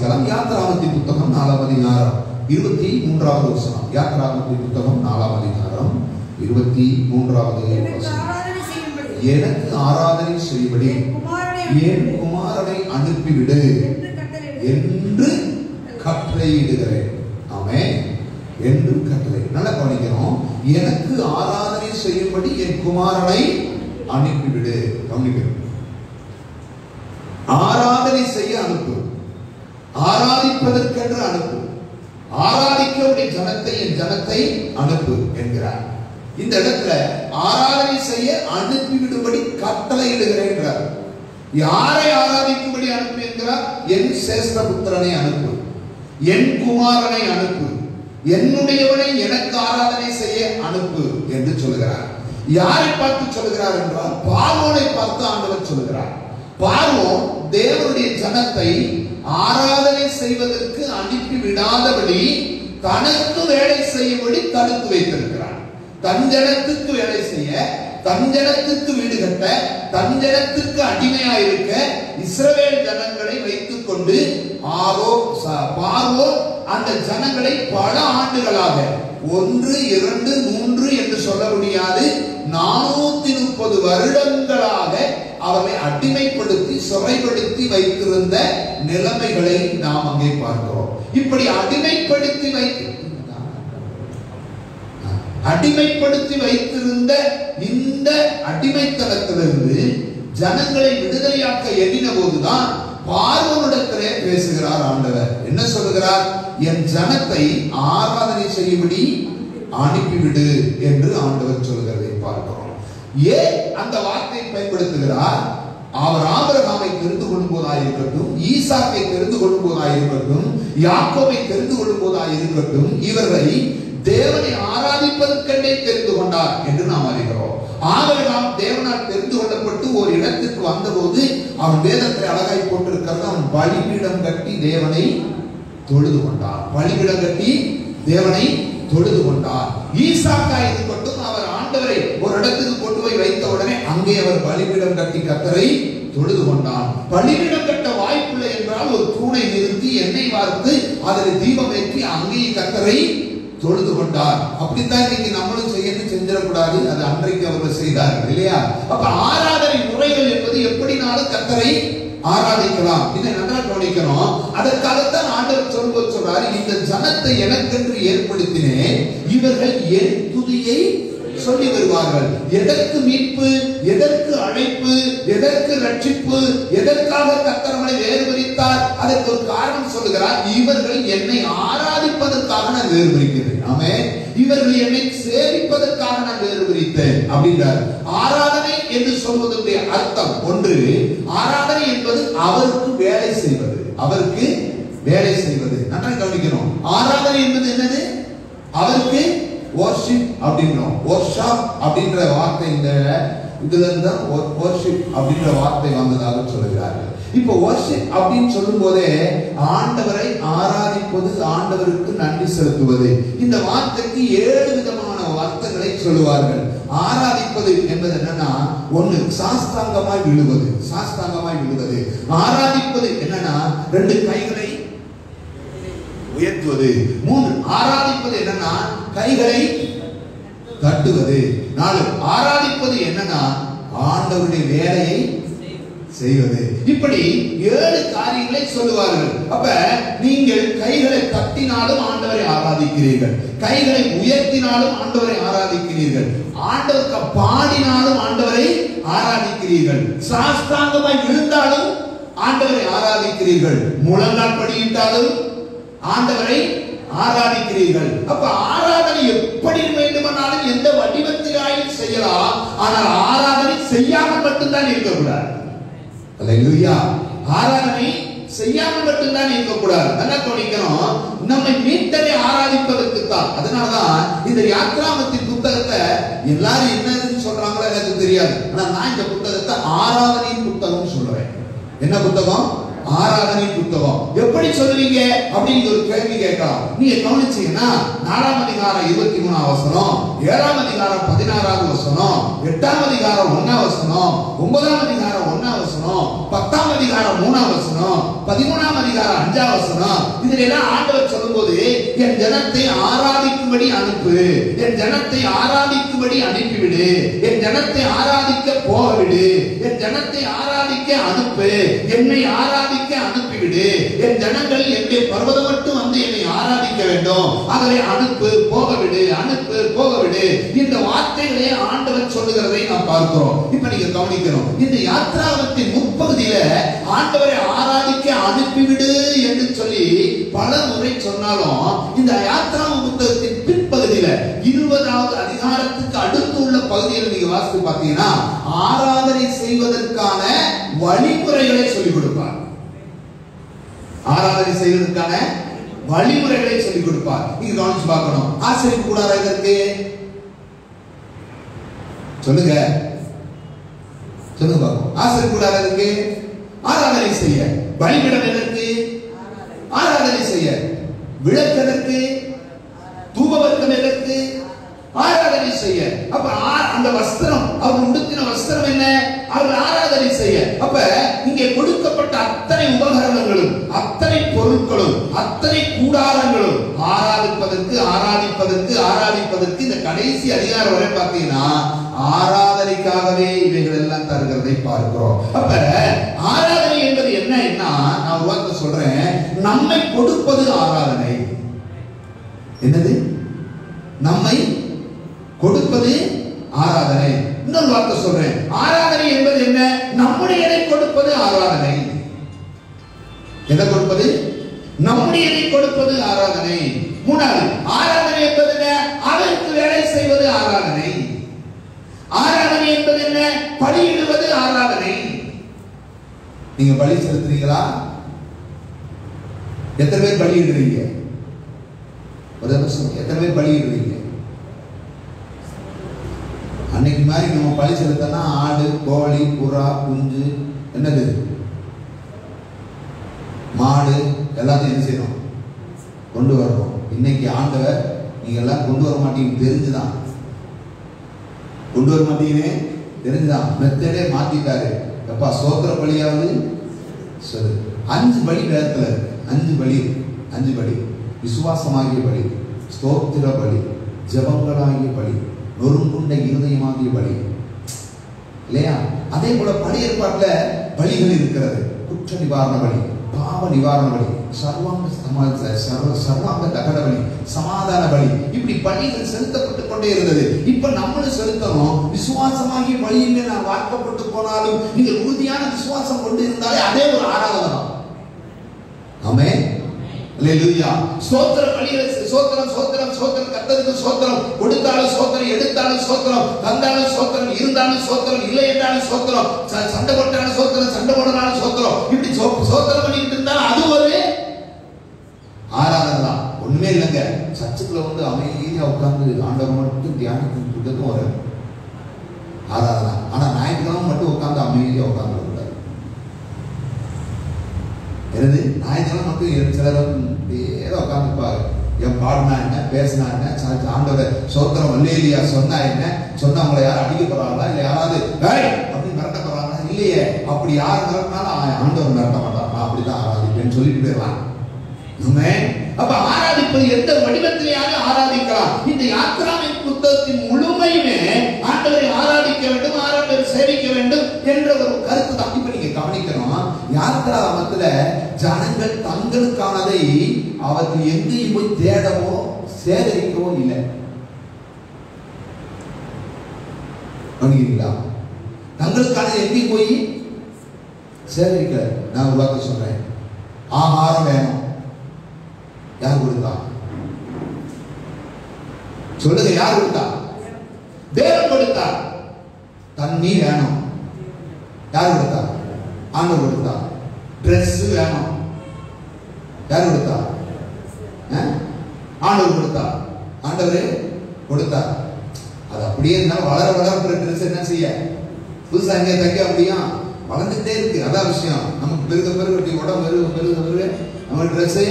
வாசிக்கலாம். யாத்ராகமத்தின் புத்தகம் 4ஆம் அதிகாரம் 23வது வசனம். யாத்ராகமத்தின் புத்தகம் 4ஆம் அதிகாரம் 23வது வசனம். எனக்கு ஆராதனை செய்யும்படி என் குமாரனை அனுப்பிவிடு என்று கட்டளையிடுகிறேன். ஆமென். என்று கட்டளை. நல்லா கவனிக்கணும். எனக்கு ஆராதனை செய்யும்படி என் குமாரனை அனுப்பிவிடு. கவனிக்கணும். ஆராதனை செய்ய அனுப்பு, ஆராதிப்பதற்கென்று அனுப்பு, ஆராதிக்க உடைய ஜனத்தை என் ஜனத்தை அனுப்பு என்கிறார். இந்த இடத்துல ஆராதனை செய்ய அனுப்பிவிடும்படி கட்டளையிடுகிறேன். யாரை ஆராதிக்கும்படி அனுப்பு என்கிறார்? என் சேஷ்ட புத்திரனை அனுப்பு, என் குமாரனை அனுப்பு, என்னுடையவனை எனக்கு ஆராதனை செய்ய அனுப்பு என்று சொல்கிறார். யாரை பார்த்து சொல்கிறார் என்றால் பார்வோனை பார்த்து ஆண்டவர் சொல்கிறார். பார்வோன் தேவனுடைய ஜனத்தை ஆராதனை செய்வதற்கு அனுப்பி விடாதபடி தனக்கு வேலை செய்யும்படி தடுத்து வைத்திருக்கிறார். தன் ஜனத்துக்கு வேலை செய்ய, தன் ஜனத்துக்கு வீடு கட்ட, தன் ஜனத்துக்கு அடிமையாயிருக்க இஸ்ரவேல் ஜனங்களை வைத்துக் கொண்டு பார்வோன் அந்த ஜனங்களை பல ஆண்டுகளாக 1, 2, 3 என்று சொல்ல முடியாது 430 வருடங்களாக அவரை அடிமைப்படுத்தி சிறைப்படுத்தி வைத்திருந்த நிலைமைகளை நாம் அங்கே பார்க்கிறோம். இப்படி அடிமைப்படுத்தி வைத்திருந்த இந்த அடிமைத்தனத்திலிருந்து ஜனங்களை விடுதலையாக்க எண்ணின போதுதான் பார்வோனிடத்திலே பேசுகிறார் ஆண்டவர். என்ன சொல்லுகிறார்? என் ஜனத்தை ஆராதனை செய்யும்படி அனுப்பிவிடு என்று ஆண்டவர் சொல்கிறதை பார்க்கிறோம். ஏன் அந்த வார்த்தையை பயன்படுத்துகிறார்? அவர் ஆபிரகாமை தெரிந்து கொள்ளும் போதாயிருக்கட்டும், ஈசாக்கை தெரிந்து கொள்ளும் போதாயிருக்கட்டும், யாக்கோபை தெரிந்து கொள்ளும் போதாயிருக்கட்டும், இவர்களை தேவனை ஆராதிப்பதற்கென்றே தெரிந்து கொண்டார் என்று நாம் அறிகிறோம். ஆபிரகாம் தேவனால் தெரிந்து கொள்ளப்பட்டு ஒரு இடத்துக்கு வந்தபோது அவன் வேதத்தை அழகாய் போட்டிருக்கிறது. அவன் பலிபீடம் கட்டி தேவனை தொழுது கொண்டார். பலிபீடம் கட்டி தேவனை தொழுது கொண்டார். ஈசாக்கா இருக்கட்டும், அவர் ஆண்டவரை ஒரு இடத்துக்கு கொண்டு போய் வைத்த உடனே அங்கே அவர் பலிபீடம் கட்டி கர்த்தரை தொழுது கொண்டார். பலிபீடம் கட்ட வாய்ப்பில்லை என்றால் ஒரு தூணை நிறுத்தி எண்ணெய் வார்த்து அதில் தீபம் ஏற்றி அங்கேயே கர்த்தரை தொழுது கொண்டார். அப்படித்தான் இன்னைக்கு நம்மளும் செய்யணும், செஞ்சிடக்கூடாது. அது அன்றைக்கு அவர்கள் செய்தார்கள் இல்லையா? அப்ப ஆராதனை முறைகள் என்பது எப்படினாலும் கர்த்தரை ஆராதிக்கலாம். இதை நன்றாக கவனிக்கணும். அதற்காகத்தான் ஆண்டவர் சொல்றாரு, இந்த ஜனத்தை எனக்கென்று ஏற்படுத்தினேன், இவர்கள் என் துதியை சொல்லி வருவார்கள். எதற்கு மீட்பு, எதற்கு அழைப்பு, எதற்கு ரட்சிப்பு, எதற்காக கர்த்தர் நம்மை வேறுபடுத்தார்? அதற்கு ஒரு காரணம் சொல்லுகிறார். இவர்கள் என்னை ஆராதிப்பதற்காக நான் வேறுபடுகிறேன். ஆமென். இவர்கள் என்னை சேவிப்பதற்காக நான் வேறுபடுத்தேன் அப்படின்றார். ஆராதனை என்று சொல்வதற்கு அர்த்தம் ஒன்று, ஆராதனை என்பது அவருக்கு வேலை செய்வது, அவருக்கு வேலை செய்வது. நன்றாக கவனிக்கணும். ஆராதனை என்பது என்னது? அவருக்கு worship அப்படின்றோம். worship அப்படின்ற வார்த்தை இந்த இதுல இருந்து worship அப்படின்ற வார்த்தை வந்ததாக சொல்கிறார்கள். இப்போ worship அப்படின்னு சொல்லும் போதே ஆண்டவரை ஆராதிப்பது, ஆண்டவருக்கு நன்றி செலுத்துவது. இந்த வார்த்தைக்கு 7 விதமான வார்த்தைகளை சொல்லுவார்கள். ஆராதிப்பது என்பது என்னன்னா, ஒன்று சாஸ்தாங்கமாய் விழுவது, சாஸ்தாங்கமாய் விழுவது. ஆராதிப்பது என்னன்னா 2 கைகளை உயர்த்துவது. 3 ஆராதிப்பது என்னன்னா கைகளை தட்டுவது. 4 ஆராதிப்பது என்னன்னா ஆண்டவருடைய வேலையை செய்வது. இப்படி 7 காரியங்களை சொல்லுவார்கள். அப்ப நீங்கள் கைகளை தட்டினாலும் ஆண்டவரை ஆராதிக்கிறீர்கள், கைகளை உயர்த்தினாலும் ஆண்டவரை ஆராதிக்கிறீர்கள், ஆண்டவருக்கு பாடினாலும் ஆண்டவரை ஆராதிக்கிறீர்கள், சாஸ்தாங்கமாய் விழுந்தாலும் ஆண்டவரை ஆராதிக்கிறீர்கள், முழங்கால் படியிட்டாலும் ஆண்டவரை ஆராதிக்கிறீர்கள். அப்ப ஆராதனை எப்படி வேண்டுமானாலும் எந்த வடிவத்திலாயும் செய்யலாம். ஆனால் ஆராதனை செய்யாமல் மட்டும்தான் இருக்கக்கூடாது. அல்லேலூயா. ஆராதனை செய்யாமல் மட்டும்தான் இருக்கக்கூடாது. நல்லா கவனிக்கணும். நம்மை மீட்டரை ஆராதிப்பதற்கு தான். அதனாலதான் இந்த யாத்ராகமத்தின் புத்தகத்தை எல்லாரும் என்னன்னு சொல்றாங்களோ எனக்கு தெரியாது. ஆனா நான் இந்த புத்தகத்தை ஆராதனையின் புத்தகம் சொல்றேன். என்ன புத்தகம்? ஆராதனை புத்தகம். எப்படி சொல்லுவீங்க அப்படின்னு ஒரு கேள்வி கேட்கலாம். நீங்க கவனிச்சீங்கன்னா 4ஆம் அதிகாரம் 23ஆம் வசனம், 7ஆம் அதிகாரம் 16ஆவது வசனம், 8ஆம் அதிகாரம் 1ஆம் வசனம், 9ஆம் அதிகாரம் 1ஆம் வசனம், 10ஆம் அதிகாரம் அதிகாரம் 3ஆம் வசனம், 13ஆம் அதிகாரம் 5ஆம் வசனம், இதுல எல்லாம் ஆண்டவர் சொல்லும்போது என் ஜனத்தை ஆராதிக்கும்படி அனுப்பு, என் ஜனத்தை ஆராதிக்கும்படி அனுப்பிவிடு, என் ஜனத்தை ஆராதிக்க போகவிடு, என் ஜனத்தை ஆராதிக்க அனுப்பு, என்னை ஆராதிக்க அனுப்பிவிடு, என் ஜனங்கள் என்னுடைய பர்வதம் மட்டும் வந்து என்னை ஆராதிக்க வேண்டும், அவரை அனுப்பு போகவிடு, அனுப்பு போகவிடு. இந்த வார்த்தைகளே ஆண்டவர் சொல்லுகிறதை நாம் பார்க்கிறோம். இப்ப நீங்க கவனிக்கணும், இந்த யாத்ராகமத்தின் முற்பகுதியில ஆண்டவரை ஆராதிக்க அனுப்பிவிடு என்று சொல்லி பல முறை சொன்னாலும், இந்த யாத்ராகம புத்தகத்தின் பிற்பகுதியில 20வது அதிகாரத்துக்கு அடுத்து உள்ள பகுதியில் நீங்க வாசித்து பார்த்தீங்கன்னா ஆராதனை செய்வதற்கான வழிமுறைகளை சொல்லிக் கொடுப்பார். ஆராதனை செய்வதற்கான வழிமுறைகளை சொல்லிக் கொடுப்பார். நீங்க கவனிச்சு பார்க்கணும். ஆசரிப்பு கூடாரம் எதற்கு? சொல்லுங்க சொல்லுங்க பார்ப்போம். ஆசரிப்பு கூடாரம் எதற்கு? ஆராதனை செய்ய. பலிபீடம் எதற்கு? ஆராதனை செய்ய. விளக்கு எதற்கு? தூபவர்க்கம் எதற்கு? ஆராதனை செய்ய. அப்ப அந்த வஸ்திரம், அவர் உடுத்தின வஸ்திரம் என்ன? அவர் ஆராதனை செய்ய. அப்ப இங்கே கொடுக்கப்பட்ட அத்தனை உபகரணங்களும், அத்தனை பொருட்களும், அத்தனை கூடாரங்களும் ஆராதிப்பதற்கு ஆராதிப்பதற்கு ஆராதிப்பதற்கு இந்த கடைசி அதிகாரம் வரை பார்த்தீங்கன்னா ஆராதனைக்காகவே இவைகள் எல்லாம் தருகிறதை பார்க்கிறோம். அப்ப ஆராதனை என்பது என்ன? நான் வார்த்தை சொல்றேன், நம்மை கொடுப்பது ஆராதனை. என்னது? நம்மை கொடுப்பது ஆராதனை. இன்னொரு வார்த்தை சொல்றேன், ஆராதனை என்பது என்ன? நம்முடையதை கொடுப்பது ஆராதனை. எதை கொடுப்பது? நம்முடையதை கொடுப்பது ஆராதனை. மூணாவது, ஆராதனை என்பது என்ன? அவருக்கு வேலை செய்வது ஆராதனை. ஆராதனை என்பது என்ன? பலியிடுவது ஆராதனை. நீங்க பலி செலுத்துறீங்களா? எத்தனை பேர் பலியிடுறீங்க? எத்தனை பேர் பலியிடுறீங்க? அன்னைக்கு மாதிரி நம்ம பலி செலுத்தனா ஆடு, கோழி, புறா, குஞ்சு, என்னது, மாடு எல்லாத்தையும் என்ன செய்யணும்? கொண்டு வரணும். இன்னைக்கு ஆண்டவர் நீங்க எல்லாம் கொண்டு வர மாட்டீங்க தெரிஞ்சுதான், கொண்டு வர மாட்டீங்கன்னு தெரிஞ்சுதான் மெத்தடே மாத்திட்டாரு. எப்பா சோத்திர பலியாவது சொல்லு. 5 பலி வேதத்துல இருக்கு. 5 பலி, 5 பலி. விசுவாசமாகிய பலி, ஸ்தோத்திர பலி, ஜெபங்களாகிய பலி, நொறுங்குண்ட இருதயமாகிய பலி, இல்லையா? அதே போல பழைய ஏற்பாட்டுல பலிகள் இருக்கிறது. குற்ற நிவாரண பலி, பாவ நிவாரண பலி, சர்வாங்க தகன பலி, சமாதான பலி, இப்படி பலிகள் செலுத்தப்பட்டு கொண்டே இருந்தது. இப்ப நம்மளும் செலுத்தணும். விசுவாசமாகிய பலியிலே நான் வாக்கப்பட்டு போனாலும் நீங்கள் உறுதியான விசுவாசம் கொண்டு இருந்தாலே அதே ஒரு ஆராதனை தான். ஆமென். அல்லேலூயா. ஸ்தோத்திர பலிகள், ஸ்தோத்திரம் ஸ்தோத்திரம் ஸ்தோத்திரம், கர்த்தருக்கு ஸ்தோத்திரம், கொடுத்தாலும் ஸ்தோத்திரம், எடுத்தாலும் ஸ்தோத்திரம், தந்தாலும் ஸ்தோத்திரம், இருந்தாலும் ஸ்தோத்திரம், இல்லை என்றாலும் ஸ்தோத்திரம், சண்டை போட்டாலும் ஸ்தோத்திரம், சண்டை போடனாலும் ஸ்தோத்திரம், இப்படி ஸ்தோத்திரம் பண்ணிட்டு இருந்தாலும் அது ஒரு ஆராதனை தான். ஒண்ணுமே இல்லைங்க. சர்ச்சுக்குள்ள வந்து அமைதியா உட்கார்ந்து ஆண்டவர் மட்டும் தியானிக்கிறதுக்கும் ஒரு ஆராதனை. ஆனா ஞாயிற்றுக்கிழமை மட்டும் உட்கார்ந்து அமைதியா உட்கார்ந்து எனது ஞாயிற்றுக்கிழமை மட்டும் சிலர் ஏதோ உட்காந்துப்பாரு. என் பாடினா என்ன, பேசினா என்ன, ஆண்டவர் சோத்திரம் அல்லேலூயா சொன்னா என்ன, சொன்னவங்களை யாரும் அடிக்க போறாங்களா, இல்ல யாராவது அப்படி மிரட்ட போறாங்களா? இல்லையே. அப்படி யார் மிரட்டினாலும் ஆண்டவர் மிரட்ட மாட்டாங்க. அப்படிதான் ஆராதிப்பேன்னு சொல்லிட்டு போயிடலாம். அப்ப ஆராதிப்பது எந்த வடிவத்திலேயாவது ஆராதிக்கலாம். இந்த யாத்திராவின் புத்தகத்தின் முழுமையுமே ஆண்டவரை ஆராதிக்க வேண்டும், ஆண்டவரை சேவிக்க வேண்டும் என்ற ஒரு கருத்து தான். இப்ப நீங்க கவனிக்கணும், யாத்திராமத்துல ஜனங்கள் தங்களுக்கானதை அவர்கள் எங்கேயும் போய் தேடவோ சேகரிக்கவோ இல்லை. தங்களுக்கானதை எங்கேயும் போய் சேகரிக்க. நான் உலக சொல்றேன், ஆகாரம் வேணும். யார் கொடுத்தா? சொல்லுங்க, யார் கொடுத்தா? தேவன் கொடுத்தா. தண்ணி வேணும். யார் கொடுத்தா? ஆண்டவர் கொடுத்தா. டிரெஸ் வேணும். யார் கொடுத்தா? ஆண்டவர் கொடுத்தா. ஆண்டவர் கொடுத்தா. அது அப்படியே இருந்தாலும் வளர வளர டிரெஸ் என்ன செய்ய? புதுசா எங்க தைக்க முடியும்? வளர்ந்துகிட்டே இருக்கு. அதான் விஷயம். நமக்கு பெருக பெருக உடம்பு பெருக பெருக பெருக நம்ம ட்ரெஸ்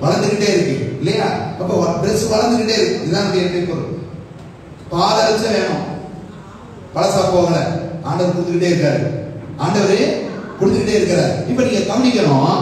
வளர்ந்துகிட்டே இருக்கு, இல்லையா? அப்ப ட்ரெஸ் வளர்ந்துகிட்டே இருக்கு. இதுதான் என்னுடைய பொருள். பாதரட்சை வேணும். பழசா போகல, ஆண்டவர் கொடுத்துக்கிட்டே இருக்காரு. ஆண்டவரே கொடுத்துக்கிட்டே இருக்கிறார். இப்ப நீங்க கவனிக்கணும்,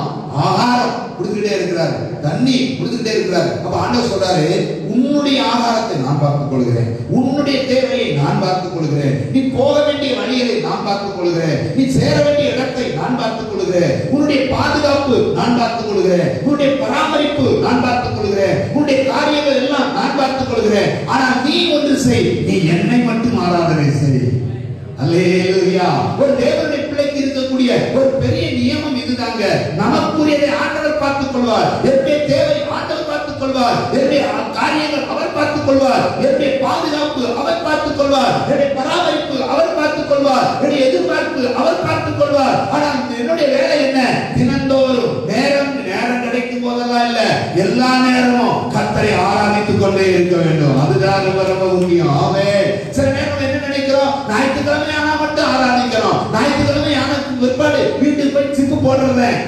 ஆகாரம் கொடுத்துக்கிட்டே இருக்கிறார், தண்ணி கொடுத்துக்கிட்டே இருக்கிறார். அப்ப ஆண்டவர் சொல்றாரு, உன்னுடைய ஆகாரத்தை நான் பார்த்துக் கொள்கிறேன், உன்னுடைய தேவையை நான் பார்த்துக் கொள்கிறேன், நீ போக வேண்டிய வழிகளை நான் பார்த்துக் கொள்கிறேன், நீ சேர வேண்டிய இடத்தை நான் பார்த்துக் கொள்கிறேன், உன்னுடைய பாதுகாப்பு நான் பார்த்துக் கொள்கிறேன், உன்னுடைய பராமரிப்பு நான் பார்த்துக் கொள்கிறேன், உன்னுடைய காரியங்கள் எல்லாம் நான் பார்த்துக் கொள்கிறேன். ஆனால் நீ ஒன்று செய், நீ என்னை மட்டும் ஆராதனை செய். அல்லேலூயா. ஒரு தேவனுடைய பிள்ளைக்கு இருக்கக்கூடிய ஒரு பெரிய நியமம் இதுதாங்க. நமக்குரியதை ஆண்டவர் பார்த்துக் கொள்வார், என்னுடைய தேவை ஆண்டவர் பார்த்துக் கொள்வார், என்னுடைய காரியங்கள் அவர் பார்த்துக் கொள்வார், என்னுடைய பாதுகாப்பு அவர் பார்த்துக் கொள்வார், என்னுடைய பராமரிப்பு அவர் பார்த்துக் கொள்வார், என்னுடைய எதிர்பார்ப்பு அவர் பார்த்துக் கொள்வார். ஆனால் என்னுடைய வேலை என்ன? தினந்தோறும் நேரம் கிடைக்கும் போதெல்லாம் இல்ல, எல்லா நேரமும் கர்த்தரை ஆராதித்துக் கொண்டே இருக்க வேண்டும். அதுதான் ரொம்ப முக்கியம். ஆமென். சில நேரம் என்ன நினைக்கிறோம், ஞாயிற்றுக்கிழமை ஆனா மட்டும் ஆராதிக்கிறோம், ஞாயிற்றுக்கிழமை ஆனதுக்கு பிற்பாடு வீட்டுக்கு போய் சிப்பு போடுறேன்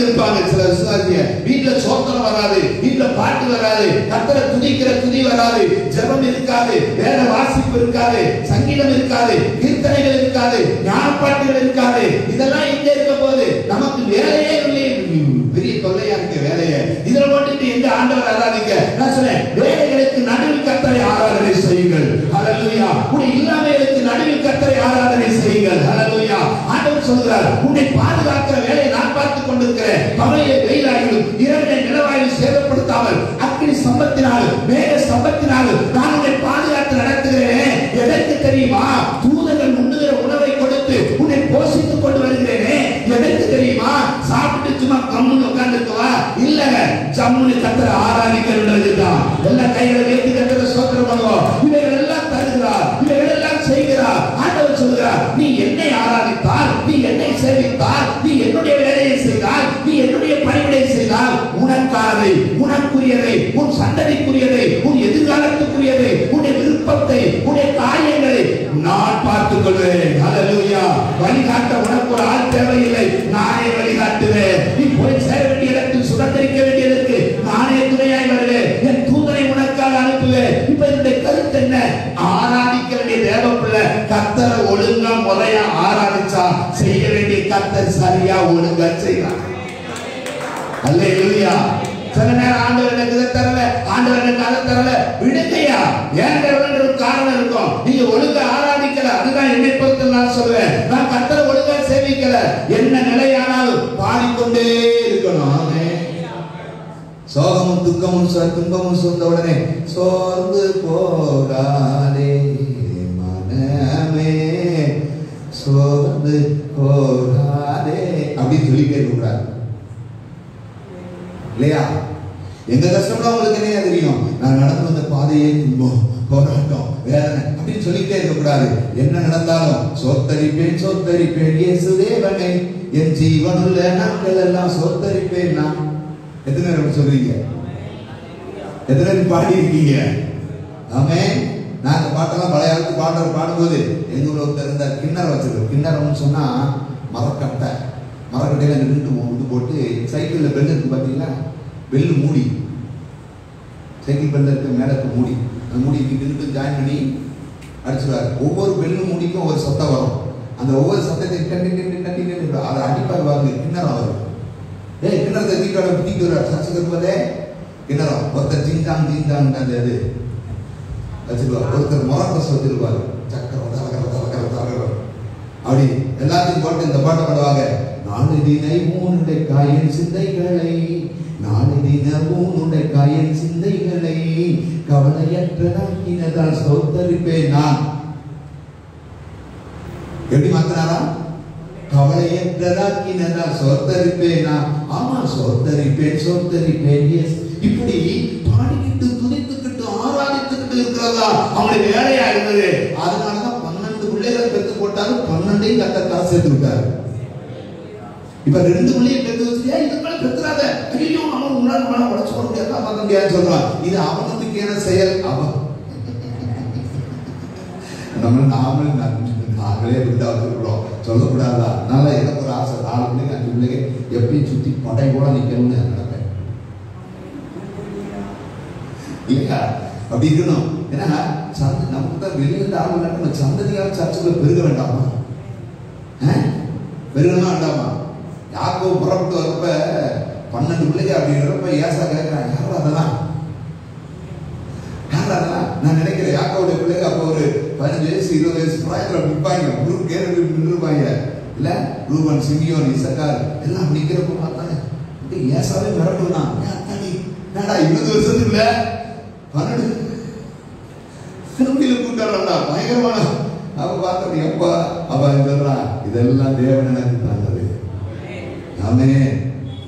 இருப்பாங்க. சில விசுவாசிய வீட்டுல சோத்திரம் வராது, வீட்டுல பாட்டு வராது, கர்த்தரை துதிக்கிற துதி வராது, ஜெபம் இருக்காது, வேத வாசிப்பு இருக்காது, சங்கீதம் இருக்காது, கீர்த்தனைகள் இருக்காது, ஞானப்பாட்டுகள் இருக்காது. இதெல்லாம் இங்க இருக்க போது நமக்கு வேலையே இல்லை. பெரிய தொல்லையா இருக்கு வேலையை. இதுல மட்டும் எங்க ஆண்டவர் ஆராதிக்க? நான் சொன்னேன், வேலைகளுக்கு நடுவில் கர்த்தரை ஆராதனை செய்யுங்கள். ஹல்லேலூயா. உன்னை இல்லாமைகளுக்கு நடுவில் கர்த்தரை ஆராதனை செய்யுங்கள். ஹல்லேலூயா. ஆண்டவர் சொல்கிறார், உன்னை பாதுகாக்கிற வேலையை நான் பார்த்துக் கொண்டிருக்கிறேன். பகலிலே வெயிலாகிலும் இரவிலே நிலவாயிலும் சேதப்படுத்தாமல் அக்கினி ஸ்தம்பத்தினாலும் மேக ஸ்தம்பத்தினாலும் நான் உன்னை பாதுகாத்து நடத்துகிறேன். எதற்கு தெரியுமா? தூதர்கள் உண்ணுகிற உணவை கொடுத்து உன்னை போஷித்துக் கொண்டு வருகிறேனே. எதற்கு தெரியுமா? சாப்பிட்டு சும்மா கம்முன்னு உட்கார்ந்துக்குவா இல்ல, ஜம்முன்னு கர்த்தரை ஆராதிக்கிறதுதான். எல்லாம் கைகளை வைத்து கர்த்தரை ஸ்தோத்திரம் பண்ணுவோம். இவைகள் எல்லாம் தருகிறார், இவைகள் எல்லாம் செய்கிறார். ஆண்டவர் சொல்கிறார், நீ என்னை ஆராதித்தால், நீ என்னை சேவித்தால், நீ என்னுடைய வேலையை செய்தால், நீ என்னுடைய பணிகளை செய்தால், உனக்கானதை, உனக்குரியதை, உன் சந்ததிக்குரியதை, உன் எதிர்காலத்துக்குரியதை, உன்னுடைய விருப்பத்தை, உன்னுடைய காரியங்களை நான் பார்த்துக் கொள்வேன். ஹல்லேலூயா. வழிகாட்ட உனக்கு ஒரு ஆள் தேவையில்லை, நானே வழிகாட்டுவேன். நீ போய் சேர வேண்டிய இடத்தில் சுதந்திரிக்க வேண்டியதற்கு நானே துணையாய் வருவேன். என் தூதரை உனக்காக அனுப்புவேன். இப்ப இந்த கருத்து என்ன? ஆராதிக்க வேண்டிய தேவப்பிள்ளை கர்த்தரை ஒழுங்கா முறையா ஆராதிச்சா செய்ய வேண்டிய கர்த்தர் சரியா ஒழுங்கா செய்யலாம். அல்லேலூயா. சில நேரம் ஆண்டவர் எனக்கு இதை தரல, ஆண்டவர் எனக்கு அதை தரல, விடுங்கய்யா. ஏன் ஒரு காரணம் இருக்கும். நீங்க ஒழுங்கா ஆராதிக்கல. அதுதான் என்னை பொறுத்து நான் சொல்லுவேன். நான் கர்த்தரை ஒழுங்கா சேவிக்கல. என்ன நிலையானாலும் பாடிக்கொண்டே இருக்கணும். சோகமும் துக்கமும் துன்பமும் சொந்த உடனே சோர்ந்து போகாதே மனமே, சோர்ந்து போகாதே அப்படின்னு சொல்லிட்டே இருக்கிறார் இல்லையா? எங்க கஷ்டம்லாம் உங்களுக்கு என்ன தெரியும்? நான் நடந்து வந்த பாதையே துன்பம், போராட்டம், வேதனை அப்படின்னு சொல்லிட்டே இருக்கக்கூடாது. என்ன நடந்தாலும் சோத்தரிப்பேன் சோத்தரிப்பேன் இயேசு தேவனை, என் ஜீவனுள்ள நாட்கள் எல்லாம் சோத்தரிப்பேன். நான் எத்தனை நேரம் சொல்றீங்க? எத்தனை நேரம் பாடி இருக்கீங்க? ஆமென். நான் இந்த பாட்டெல்லாம் பழைய காலத்து பாடல் பாடும்போது எங்க ஊர்ல ஒருத்தர் இருந்தார், கிண்ணறம் வச்சிருக்கோம். கிண்ணறம்னு சொன்னா மரக்கட்டை, மரக்கட்டையில நின்று போட்டு சைக்கிள்ல பெல் இருக்கு பார்த்தீங்களா? பெல்லு மூடி, சைக்கிள் பெல்ல இருக்க மேலக்கு மூடி, அந்த மூடி நின்று ஜாயின் பண்ணி அடிச்சுவார். ஒவ்வொரு பெல்லு மூடிக்கும் ஒரு சத்தம் வரும். அந்த ஒவ்வொரு சத்தத்தை அதை அடிப்பார் பாருங்க, கிண்ணறம் வரும். கிண்ணறத்தை தீட்டோட தீட்டு வருவார். சர்ச்சை இருப்பதே கிண்ணறம். ஒருத்தர் ஜிங்காங் ஜிங்காங் அது வச்சிருவார். ஒருத்தர் மொரக்கஸ் வச்சிருப்பார். சக்கரம் தலகர தலகர தலகர அப்படி எல்லாத்தையும் போட்டு இந்த பாட்டை பாடுவாங்க. நாலு தினை மூணுடை காயின் சிந்தைகளை, நாலு தின மூணுடை காயின் சிந்தைகளை கவலையற்ற நாக்கினதால் சோத்தரிப்பேன் நான். எப்படி மாத்தினாரா? கவலையற்றதாக்கினதால் சோத்தரிப்பேன் நான். ஆமா, சோத்தரிப்பேன் சோத்தரிப்பேன். எஸ், இப்படி பாடிக்கிட்டு துதித்துக்கிட்டு ஆராதித்துக்கிட்டு இருக்கிறதா அவனுடைய வேலையா இருந்தது. அதனாலதான் 12 பிள்ளைகள் பெற்று போட்டாலும் 12ஐயும் கர்த்தர் சேர்த்து விட்டாரு. இப்ப 2 பிள்ளையை பெற்று வச்சு இதுக்கு மேல பெற்றாத, ஐயோ அவன் உணர்வு உடச்சு போட முடியாது, பார்க்க முடியாதுன்னு சொல்றான். இது அவனுக்கான செயல். அவன் நம்ம நாங்களே விட்டாச்சுக்கிறோம், சொல்லக்கூடாதா? அதனால எனக்கு ஒரு ஆசை, 4 பிள்ளைங்க 5 பிள்ளைங்க எப்பயும் சுத்தி படை கூட நிக்கணும்னு நினைப்பேன் இல்லையா? அப்படி இருக்கணும். ஏன்னா நமக்கு தான் வெளியிலிருந்து ஆள் நம்ம சந்ததியாக சர்ச்சுக்குள்ள பெருக வேண்டாமா? பெருகமா வேண்டாமா? யாக்கோ புறப்பட்டு வரப்ப 12 பிள்ளைங்க அப்படிங்கிறப்ப ஏசா கேட்கிறான், யாரும் அதெல்லாம் நான் நினைக்கிறேன் யாக்கோவுடைய பிள்ளைங்க அப்போ ஒரு 15 வயசு 20 வயசு பிராயத்தில் நிற்பாங்க, ஒரு கேள்வி நின்றுப்பாங்க இல்ல. ரூபன், சிமியோன், இசக்கார் எல்லாம் நிக்கிறப்ப பார்த்தாங்க ஏசாவே மிரட்டுதான். என்னடா 20 வருஷத்துக்குள்ள 12 கூட்டாளா பயங்கரமான. அப்ப பார்த்தோம் எப்பா அப்ப சொல்றான், இதெல்லாம் தேவன் எனக்கு தந்தது. ஆமே,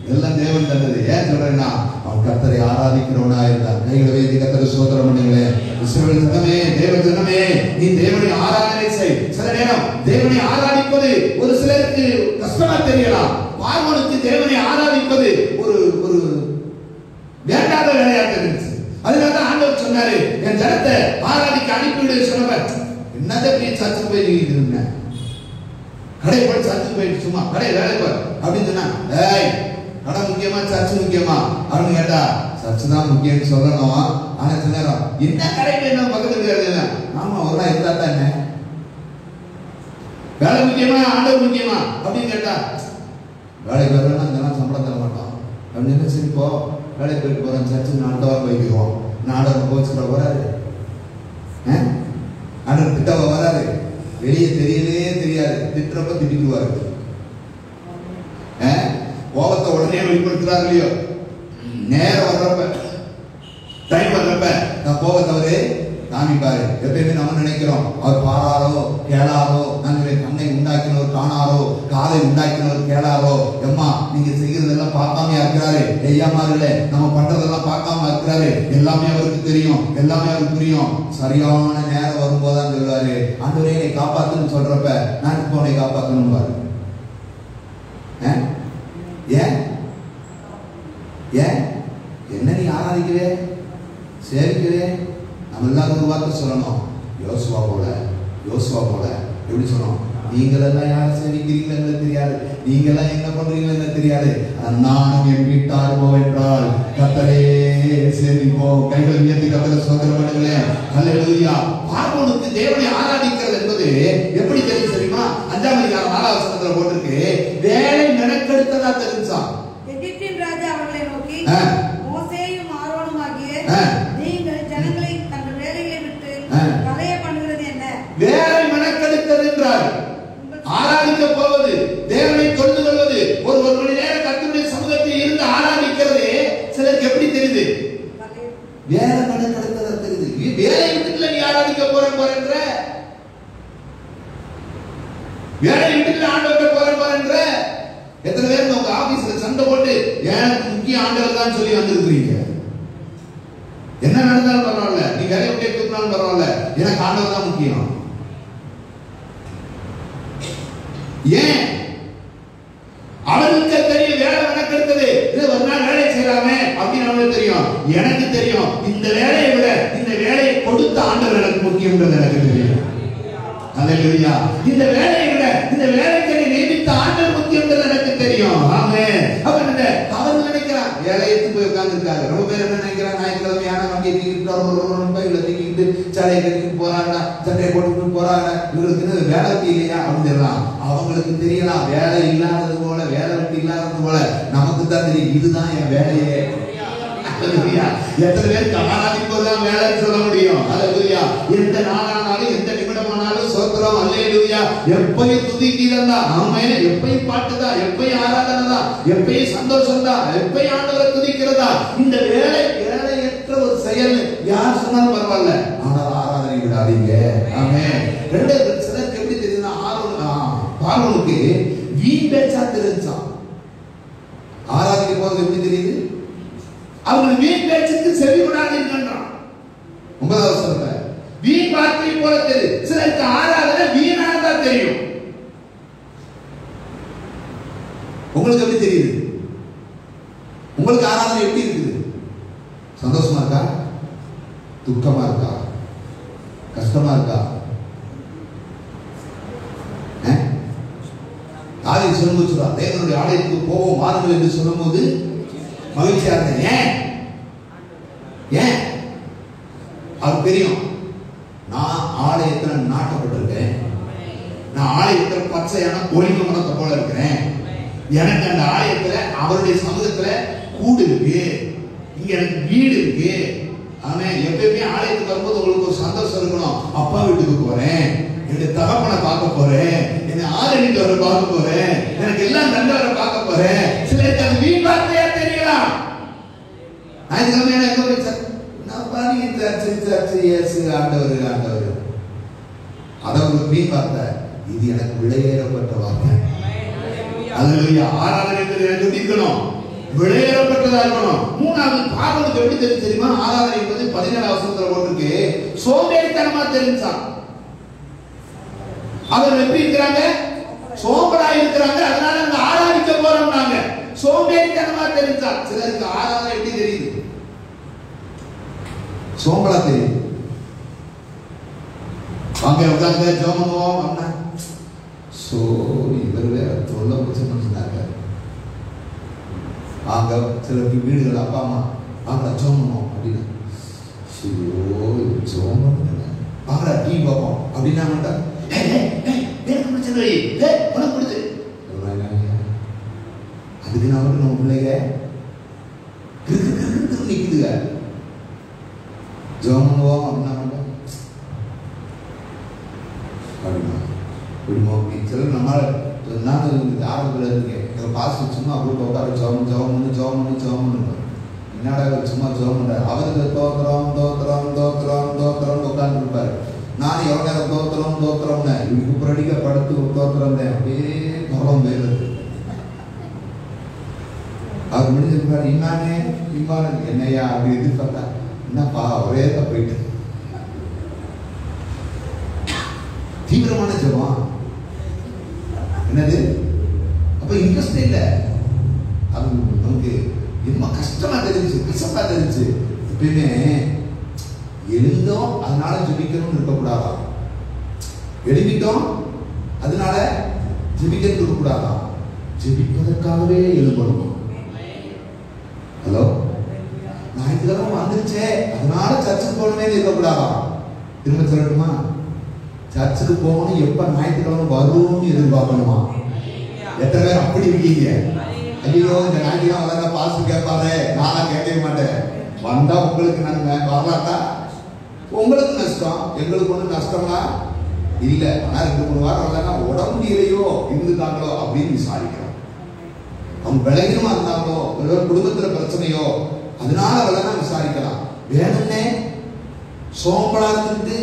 இதெல்லாம் தேவன் தந்தது. ஏன் சொல்றேன்னா அவன் கர்த்தரை ஆராதிக்கிறவனா இருந்தான். கைகளை வைத்து கர்த்தரை ஸ்தோத்திரம் பண்ணுங்களே. இஸ்ரவேல் ஜனமே, தேவ ஜனமே, நீ தேவனை ஆராதனை செய். சில நேரம் தேவனை ஆராதிப்பது ஒரு சிலருக்கு கஷ்டமா தெரியலாம். பார்வோனுக்கு தேவனை ஆராதிப்பது ஒரு ஒரு வேண்டாத வேலையா தெரிஞ்சு. அதனாலதான் ஆண்டவர் சொன்னாரு, என் ஜனத்தை ஆராதிக்க அனுப்பிவிடு சொன்னவர். என்னதை போய் சர்ச்சுக்கு போய் இருந்த கடை போய் சர்ச்சுக்கு போயிட்டு சும்மா கடை வேலை போய் அப்படின்னு சொன்னா, ஏய் கடை முக்கியமா சர்ச்சு முக்கியமா அப்படின்னு கேட்டா, சர்ச்சு தான் முக்கியம்னு சொல்லணும். ஆனா சில நேரம் என்ன கடைக்கு என்ன பக்கத்துல ஆமா ஒரு நாள் இருந்தா தான் என்ன வேலை முக்கியமா ஆண்டவர் முக்கியமா அப்படின்னு கேட்டா, வேலைக்கு வரலன்னா அந்த சம்பளம் தர மாட்டோம் அப்படின்னு. சரி போ வேலைக்கு போயிட்டு போறோம், சர்ச்சுக்கு ஆண்டவர் போய்க்குவோம். ஆண்டவர் கோச்சுக்கிற போறாரு, ஆண்டவர் திட்டவ வராது, வெளியே தெரியலே தெரியாது. திட்டுறப்ப திட்டிக்குவாரு, கோபத்தை உடனே வெளிப்படுத்துறாரு இல்லையோ. நேரம் வர்றப்ப டைம் வர்றப்ப நான் கோபத்தவரே காமிப்பாரு. எப்பயுமே நம்ம நினைக்கிறோம் அவர் பாராரோ கேளாரோ, நாங்களே கண்ணை உண்டாக்கினவர் காணாரோ, காதை உண்டாக்கினவர் கேளாரோ. எம்மா நீங்க செய்யறதெல்லாம் பார்க்காம இருக்கிறாரு. ஐயாமா இல்ல நம்ம பண்றதெல்லாம் பார்க்காம இருக்கிறாரு. எல்லாமே அவருக்கு தெரியும், எல்லாமே அவருக்கு புரியும். சரியான நேரம் வரும்போதான் சொல்லுவாரு, ஆண்டவரே என்னை காப்பாத்துன்னு சொல்றப்ப நான் இப்போ உன்னை காப்பாத்தணும் பாரு. ஏன் ஏன் என்ன நீ ஆராதிக்கவே சேவிக்கவே? நம்ம எல்லாரும் ஒரு வார்த்தை சொல்லணும், யோசுவா போல எப்படி சொல்லணும், நீங்களெல்லாம் யாரை சேவிக்கிறீங்களோ எனக்கு தெரியாது, நீங்கெல்லாம் என்ன பண்றீங்களோ எனக்கு தெரியாது, நானும் என் வீட்டார் போவென்றால் கர்த்தரே சேவிப்போம். கைகள் உயர்த்தி கர்த்தரை ஸ்தோத்திரம் பண்ணுங்களேன். ஹல்லேலூயா. பார்வோனுக்கு தேவனை ஆராதிக்கிறது என்பது எப்படி தெரியும் தெரியுமா? 5ஆம் அதிகாரம் 4ஆம் வசனத்துல போட்டிருக்கு, வேலை மெனக்கெடுத்ததா தெரிஞ்சான். எகிப்தின் ராஜா அவர்களை நோக்கி, மோசேயும் ஆரோனும் ஆகிய நீங்கள் ஜனங்களை தங்கள் வேலைகளை விட்டு கலைய பண்ணுகிறது என்ன? வேலை மெனக்கெடுத்தது என்றார். ஆராதிக்க போவது, தேவனை தொழுது கொள்வது, ஒரு மணி நேரம் கர்த்தருடைய சமூகத்தில் இருந்து ஆராதிக்கிறது சிலருக்கு எப்படி தெரியுது? வேலை மெனக்கெடுத்ததா தெரியுது. வேலை விட்டுல நீ ஆராதிக்க போறேன்ற, வேலை விட்டுல ஆண்டவர்கிட்ட போறேன்ற. எத்தனை பேர் உங்க ஆபீஸ்ல சண்டை போட்டு எனக்கு முக்கிய ஆண்டவர் தான் சொல்லி வந்திருக்கிறீங்க? என்ன நடந்தாலும் பரவாயில்ல, நீ வேலையை விட்டு தூக்கினாலும் பரவாயில்ல, எனக்கு ஆண்டவர் தான் முக்கியம். ஏன்? அவனுக்கு தெரியும் வேலை மெனக்கெடுத்தது, இது ஒரு நாள் வேலை செய்யலாமே அப்படின்னு அவனுக்கு தெரியும். எனக்கு தெரியும் இந்த வேலையை விட இந்த வேலையை கொடுத்த ஆண்டவர் எனக்கு முக்கியம்ன்றது எனக்கு தெரியும். அல்லேலூயா. இந்த வேலையை விட இந்த வேலைக்கு நியமித்த ஆண்டவர் முக்கியம்ன்றது எனக்கு தெரியும். ஆமென். அப்ப இந்த அவர் நினைக்கிறான் வேலையை எடுத்து போய் உட்கார்ந்துருக்காரு. ரொம்ப பேர் என்ன நினைக்கிறாங்க, ஞாயிற்றுக்கிழமையான வண்டியை தூக்கிட்டு சாலையை கட்டிட்டு போறாங்க, சட்டையை போட்டுட்டு போறாங்க, இவருக்கு வேலை இல்லையா அப்படின்னு சொல்லலாம். அவங்களுக்கு தெரியலாம் வேலை இல்லாதது போல, வேலை வெட்டி இல்லாதது போல. நமக்கு தான் தெரியும் இதுதான் என் வேலையே. எத்தனை பேருக்கு ஆராதிப்பதுதான் வேலைன்னு சொல்ல முடியும்? அல்லேலூயா. எந்த நாளானாலும் எந்த நிமிடமானாலும் சோத்திரம். அல்லேலூயா. எப்பயும் துதிக்கிறதா, ஆமென். எப்பயும் பாட்டுதான், எப்பயும் ஆராதனை தான், எப்பயும் சந்தோஷம் தான், எப்பயும் ஆண்டவரை துதிக்கிறதா. இந்த வேலையற்ற ஒரு செயல் யார் சொன்னாலும் பரவாயில்ல, ஆனால் ஆராதனை விடாதீங்க. ஆமென். ரெண்டாவது சிலருக்கு எப்படி தெரியுதுன்னா, பார்வோனுக்கு வீண் பேச்சா தெரிஞ்சான். ஆராதிக்க போறது எப்படி தெரியுது? அவங்க வீண் பேச்சுக்கு செவி விடாதீங்கன்றான். 9வது வசனத்துல வீண் வார்த்தை போல தெரியுது. சிலருக்கு ஆராதனை வீணானதா தெரியும். உங்களுக்கு எப்படி தெரியுது? உங்களுக்கு ஆராதனை எப்படி இருக்குது? சந்தோஷமா இருக்கா? துக்கமா இருக்கா? கஷ்டமா இருக்கா? ஆலயம் சொல்லும்போது சொல்றா, தேவனுடைய ஆலயத்துக்கு போவோம் வாருங்கள் என்று சொல்லும் போது மகிழ்ச்சியா இருந்தேன். ஏன்? அது தெரியும், நான் ஆலயத்தில் நாட்டப்பட்டிருக்கேன், நான் ஆலயத்தில் பச்சையான ஒளிவு மரத்தை போல போல இருக்கிறேன். எனக்கு அந்த ஆலயத்துல அவருடைய சமூகத்துல கூடு இருக்கு, இங்க எனக்கு வீடு இருக்கு. ஆனா எப்பயுமே ஆலயத்துக்கு வரும்போது உங்களுக்கு ஒரு சந்தோஷம் இருக்கணும். அப்பா வீட்டுக்கு போறேன், என்னுடைய தகப்பனை பார்க்க போறேன், என்னை ஆதரித்தவரை பார்க்க போறேன், எனக்கு எல்லாம் நல்லவரை பார்க்க போறேன். சிலருக்கு அது வீண் வார்த்தையா தெரியலாம். அதுக்கு எங்க போய் நான் பாருங்க சர்ச்சு ஆண்டவர் ஆண்டவர் அதை ஒரு வீண் வார்த்தை. இது எனக்கு விளையேறப்பட்ட வார்த்தை. அல்லேலூயா. ஆராதனை இருக்கணும், விளையேறப்பட்டதா இருக்கணும். மூணாவது பார்வனுக்கு எப்படி தெரியுமா? ஆராதனை என்பது 17 வசனத்துல போட்டிருக்கு, சோம்பேறித்தனமா தெரிஞ்சான். அவர் எப்படி இருக்கிறாங்க? சோம்பலா இருக்கிறாங்க. அதனால நாங்க ஆராதிக்க போறோம். நாங்க சோம்பேறித்தனமா தெரிஞ்சா. சிலருக்கு ஆராதனை எப்படி தெரியுது? சோம்பலா தெரியுது. வாங்க உட்கார்ந்து ஜெபம் பண்ணுவோம் அப்படின்னா, சோ இவர் வேற தொல்லை பிடிச்ச மனுஷனாங்க. வாங்க சிலருக்கு வீடுகள் அப்பா அம்மா வாங்க ஜெபம் பண்ணுவோம் அப்படின்னா, ஜெபம் பண்ணுங்க வாங்கடா டீ பார்ப்போம் அப்படின்னா மாட்டா அதுக்கு நம்ம பிள்ளைங்க நிக்குதுங்க. ஜெபம் பண்ணுவோம் அப்படின்னா சிலர் நம்மளால ஆரம்பத்தில் இருக்கேன். எங்கள் பாஸ்டர் சும்மா கூட உட்கார ஜெபம் என்னடா சும்மா ஜெபம் பண்றாரு. அவருக்கு தோத்திரம் உட்கார்ந்து இருப்பாரு. நான் எவ்வளவு நேரம் தோத்திரம்னு இப்படி புரடிக்க படுத்து தோத்திரம் அப்படியே பரவம் போயிருது. அவர் முடிஞ்சிருப்பாரு. இன்னானே இம்மான் என்னையா அப்படி எதிர்பார்த்தா என்னப்பா ஒரே தான் போயிட்டு தீவிரமான ஜெபம் என்னது? அப்ப இன்ட்ரெஸ்ட் இல்லை. அது நமக்கு ரொம்ப கஷ்டமா தெரிஞ்சு கஷ்டமா தெரிஞ்சு. எப்பயுமே எழுந்தோம் அதனால ஜெபிக்கணும்னு இருக்கக்கூடாதா? எழுதிட்டோம் அதனால ஜெபிக்கணும் இருக்கக்கூடாதா? ஜெபிப்பதற்காகவே எழுதணும். ஹலோ, ஞாயிற்றுக்கிழமை வந்துருச்சே அதனால சர்ச்சுக்கு போகணுமே இருக்கக்கூடாதா? திரும்ப சொல்லட்டுமா? சர்ச்சுக்கு போகணும் எப்ப ஞாயிற்றுக்கிழமை வரும்னு எதிர்பார்க்கணுமா? எத்தனை பேர் அப்படி இருக்கீங்க? ஐயோ இந்த ஞாயிற்றுக்கிழமை வர பாசு கேட்பாரு, நானா கேட்கவே மாட்டேன். வந்தா உங்களுக்கு நன்மை, வரலாட்டா உங்களுக்கு நஷ்டம். எங்களுக்கு ஒண்ணு நஷ்டம்னா இல்ல. ஆனா 2-3 வாரம் வரலன்னா உடம்பு முடியலையோ இருந்துட்டாங்களோ அப்படின்னு விசாரிக்கிறோம். அவங்க விலகினமா இருந்தாங்களோ குடும்பத்துல பிரச்சனையோ அதனால வரலன்னா விசாரிக்கலாம். வேணும்னே சோம்பலா இருந்து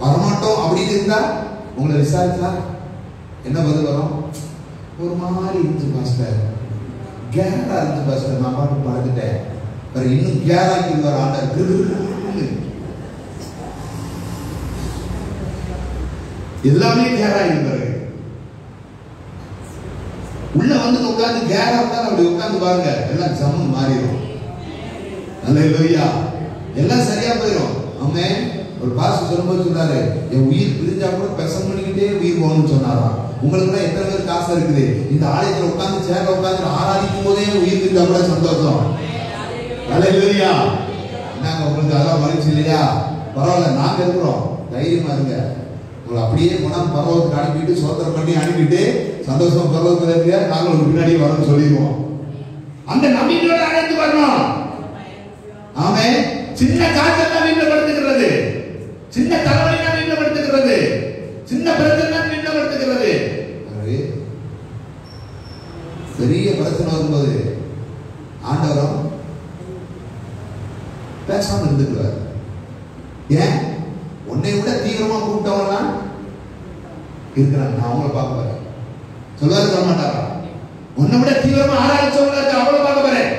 வரமாட்டோம் அப்படின்னு இருந்தா உங்களை விசாரிச்சா என்ன பதில் வரும்? ஒரு மாதிரி இருந்துச்சு பாஸ்டர், கேரா இருந்து பாஸ்டர், நான் பாட்டு பார்த்துட்டேன், வேற இன்னும் கேராக்கி வர ஆண்டர் எல்லாமே கேரா இருப்பாரு. உள்ள வந்து உட்கார்ந்து கேரா உட்கார்ந்து அப்படி உட்கார்ந்து பாருங்க, எல்லாம் ஜம்முன்னு மாறிடும். அல்லேலூயா. எல்லாம் சரியா போயிடும். ஆமே. ஒரு பாஸ்டர் சொல்லும்போது சொன்னாரு, என் உயிர் பிரிஞ்சா கூட பிரசங்கம் பண்ணிக்கிட்டே உயிர் போகணும்னு சொன்னாராம். உங்களுக்கு எல்லாம் எத்தனை பேர் காசு இருக்குது? இந்த ஆலயத்துல உட்கார்ந்து சேர்ல உட்கார்ந்து ஆராதிக்கும் போதே உயிர் பிரிஞ்சா கூட சந்தோஷம். அல்லேலூயா. நாங்க உங்களுக்கு அதெல்லாம் மகிழ்ச்சி இல்லையா? பரவாயில்ல, நாங்க இருக்கிறோம், தைரியமா இருங்க. உங்களை அப்படியே மனம் பரவத்துக்கு அனுப்பிட்டு சோதனை பண்ணி அனுப்பிட்டு சந்தோஷம் பரவத்துல இருக்க நாங்கள் ஒரு பின்னாடி வரணும்னு சொல்லிடுவோம். அந்த நம்பிக்கையோட அழைத்து வரணும். ஆமே. சின்ன காய்ச்சல் வீழ்ப்படுத்துகிறது, சின்ன தலைவலி வீழ்ப்படுத்துகிறது, சின்ன பிரச்சனை வீழ்ப்படுத்துகிறது. பெரிய பிரச்சனை வரும்போது ஆண்டவரும் பேசாம இருந்துக்கிறார். ஏன்? உன்னை விட தீவிரமா கூப்பிட்டவங்க இருக்கிறாங்க, நான் அவங்கள பார்க்க போறேன் சொல்லுவாரு, சொல்ல மாட்டாரா? உன்னை விட தீவிரமா ஆராய்ச்சவங்க அவங்கள பார்க்க போறேன்.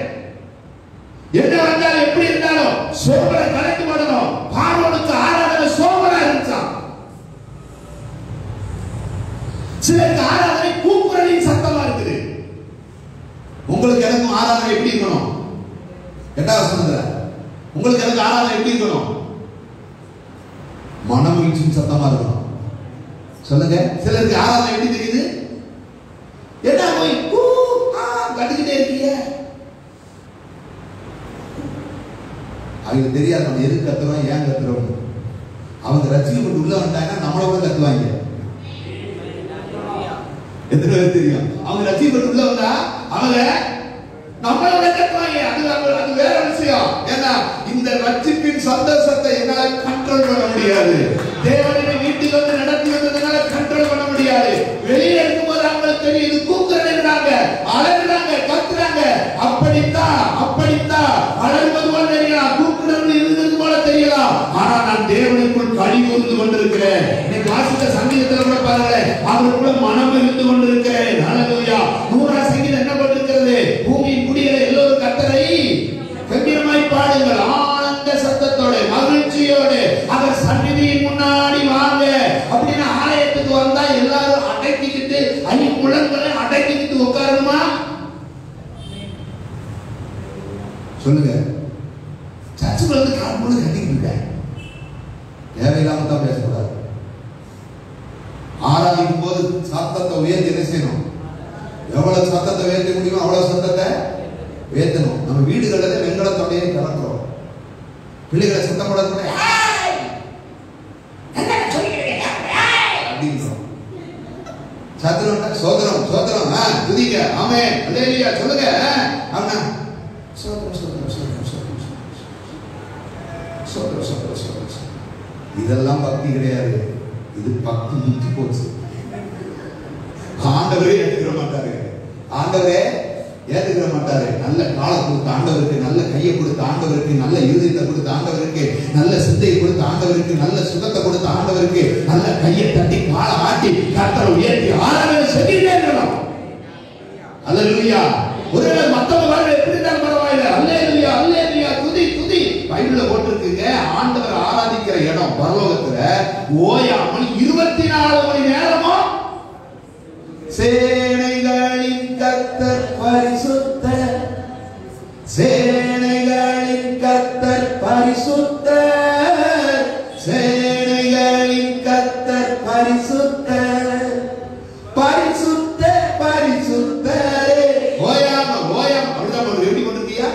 என்ன வந்தாலும் எப்படி இருந்தாலும் சோம்பலை கலைக்க மாட்டணும். பார்வனுக்கு ஆராதனை சோம்பலா இருந்துச்சான். சிலருக்கு ஆராதனை கூக்குரலின் சத்தமா இருக்குது. உங்களுக்கு எனக்கு ஆராதனை எப்படி இருக்கணும்? 8வது வசனத்துல உங்களுக்கு எனக்கு ஆராதனை எப்படி இருக்கணும்? மனமகிழ்ச்சியின் சத்தமா இருக்கணும். சொல்லுங்க. சிலருக்கு ஆராதனை எப்படி தெரியுது? என்ன போய் கட்டிக்கிட்டே இருக்கீங்க, அவங்களுக்கு தெரியாது நம்ம எது கத்துறோம், ஏன் கத்துறோம். அவங்க ரசிக்கப்பட்டு உள்ள வந்தாங்கன்னா நம்மள கூட கத்துவாங்க. எத்தனை பேர் தெரியும்? அவங்க ரட்சிக்கப்பட்டு உள்ள வந்தா அவங்க நம்மளோட கட்டுவாங்க. அது வேற விஷயம். ஏன்னா இந்த ரட்சிப்பின் சந்தோஷத்தை என்னால கண்ட்ரோல் பண்ண முடியாது. தேவனை வீட்டுக்கு வந்து நடத்தி வந்ததுனால கண்ட்ரோல் பண்ண முடியாது. வெளியே இருக்கும்போது அவங்களுக்கு தெரியுது, கூக்குறாங்க, அலறாங்க, கத்துறாங்க. அப்படித்தான் அலறுவது போல தெரியலாம், கூக்குறது இருந்தது போல தெரியலாம். ஆனா நான் தேவனுக்குள் களி கூர்ந்து கொண்டிருக்கிறேன். இன்னைக்கு வாசித்த சங்கீதத்துல கூட பாருங்களேன், அவருக்குள்ள மனம் இருந்து கொண்டிருக்கிறேன். ஹல்லேலூயா. 100ஆம் சங்கீதம் என்ன போட்டிருக்கிறது? பூமியின் குடிகளே எல்லோரும் கர்த்தரை கம்பீரமாய் பாடுங்கள், ஆனந்த சத்தத்தோட, மகிழ்ச்சியோட அவர் சந்நிதியின் முன்னாடி வாங்க. அப்படின்னு ஆலயத்துக்கு வந்தா எல்லாரும் அடக்கிக்கிட்டு முழங்களை அடக்கிக்கிட்டு உட்காரணுமா? சொல்லுங்க. சர்ச்சுக்குள்ள வந்து காரணம் கட்டிக்கிட்டு இருக்க தேவையில்லாம தான் பேசக்கூடாது. ஆராதிக்கும் போது சத்தத்தை உயர்த்தி என்ன செய்யணும்? எவ்வளவு சத்தத்தை உயர்த்த முடியுமோ அவ்வளவு சத்தத்தை உயர்த்தணும். நம்ம வீடுகள்ல வெங்கலத்தோடையே கலக்கிறோம். பிள்ளைகளை சத்தம் போட அப்படிங்கிறோம். சத்திரம் சோதரம் சோதரம் துதிங்க, ஆமென், அல்லேலூயா சொல்லுங்க. ஆமா, சோதரம் சோதரம் சோதரம் சோதரம் சோதரம் சோதரம் சோதரம். இதெல்லாம் பக்தி கிடையாது. இது பக்தி முத்தி போச்சு. ஆண்டவரே ஏற்றுக்கிற மாட்டாரு. ஆண்டவரே ஏற்றுக்கிற மாட்டாரு. நல்ல காலம் கொடுத்த ஆண்டவருக்கு, நல்ல கையை கொடுத்த ஆண்டவருக்கு, நல்ல இருதயத்தை கொடுத்த ஆண்டவருக்கு, நல்ல சிந்தையை கொடுத்த ஆண்டவருக்கு, நல்ல சுகத்தை கொடுத்த ஆண்டவருக்கு, நல்ல கையை தட்டி காலை ஆட்டி கர்த்தரை உயர்த்தி ஆராதனை செஞ்சுட்டே இருக்கணும். அல்லேலூயா. ஒருவேளை மத்தவங்க வாழ்க்கை எப்படி இருந்தாலும் பரவாயில்லை. அல்லேலூயா அல்லேலூயா துதி துதி. பைபிள்ல போட்டிருக்குங்க, ஆண்டவர் ஆராதிக்கிற இடம் பரலோகத்துல ஓயாமல் 24 மணி நேரமும் சேனைகளின் கர்த்தர் பரிசுத்தர், சேனைகளின் கர்த்தர் பரிசுத்தர், சேனைகளின் கர்த்தர் பரிசுத்தர், பரிசுத்த பரிசுத்தரே. ஓயாம அப்படிதான் எப்படி பண்ணிருக்கியா?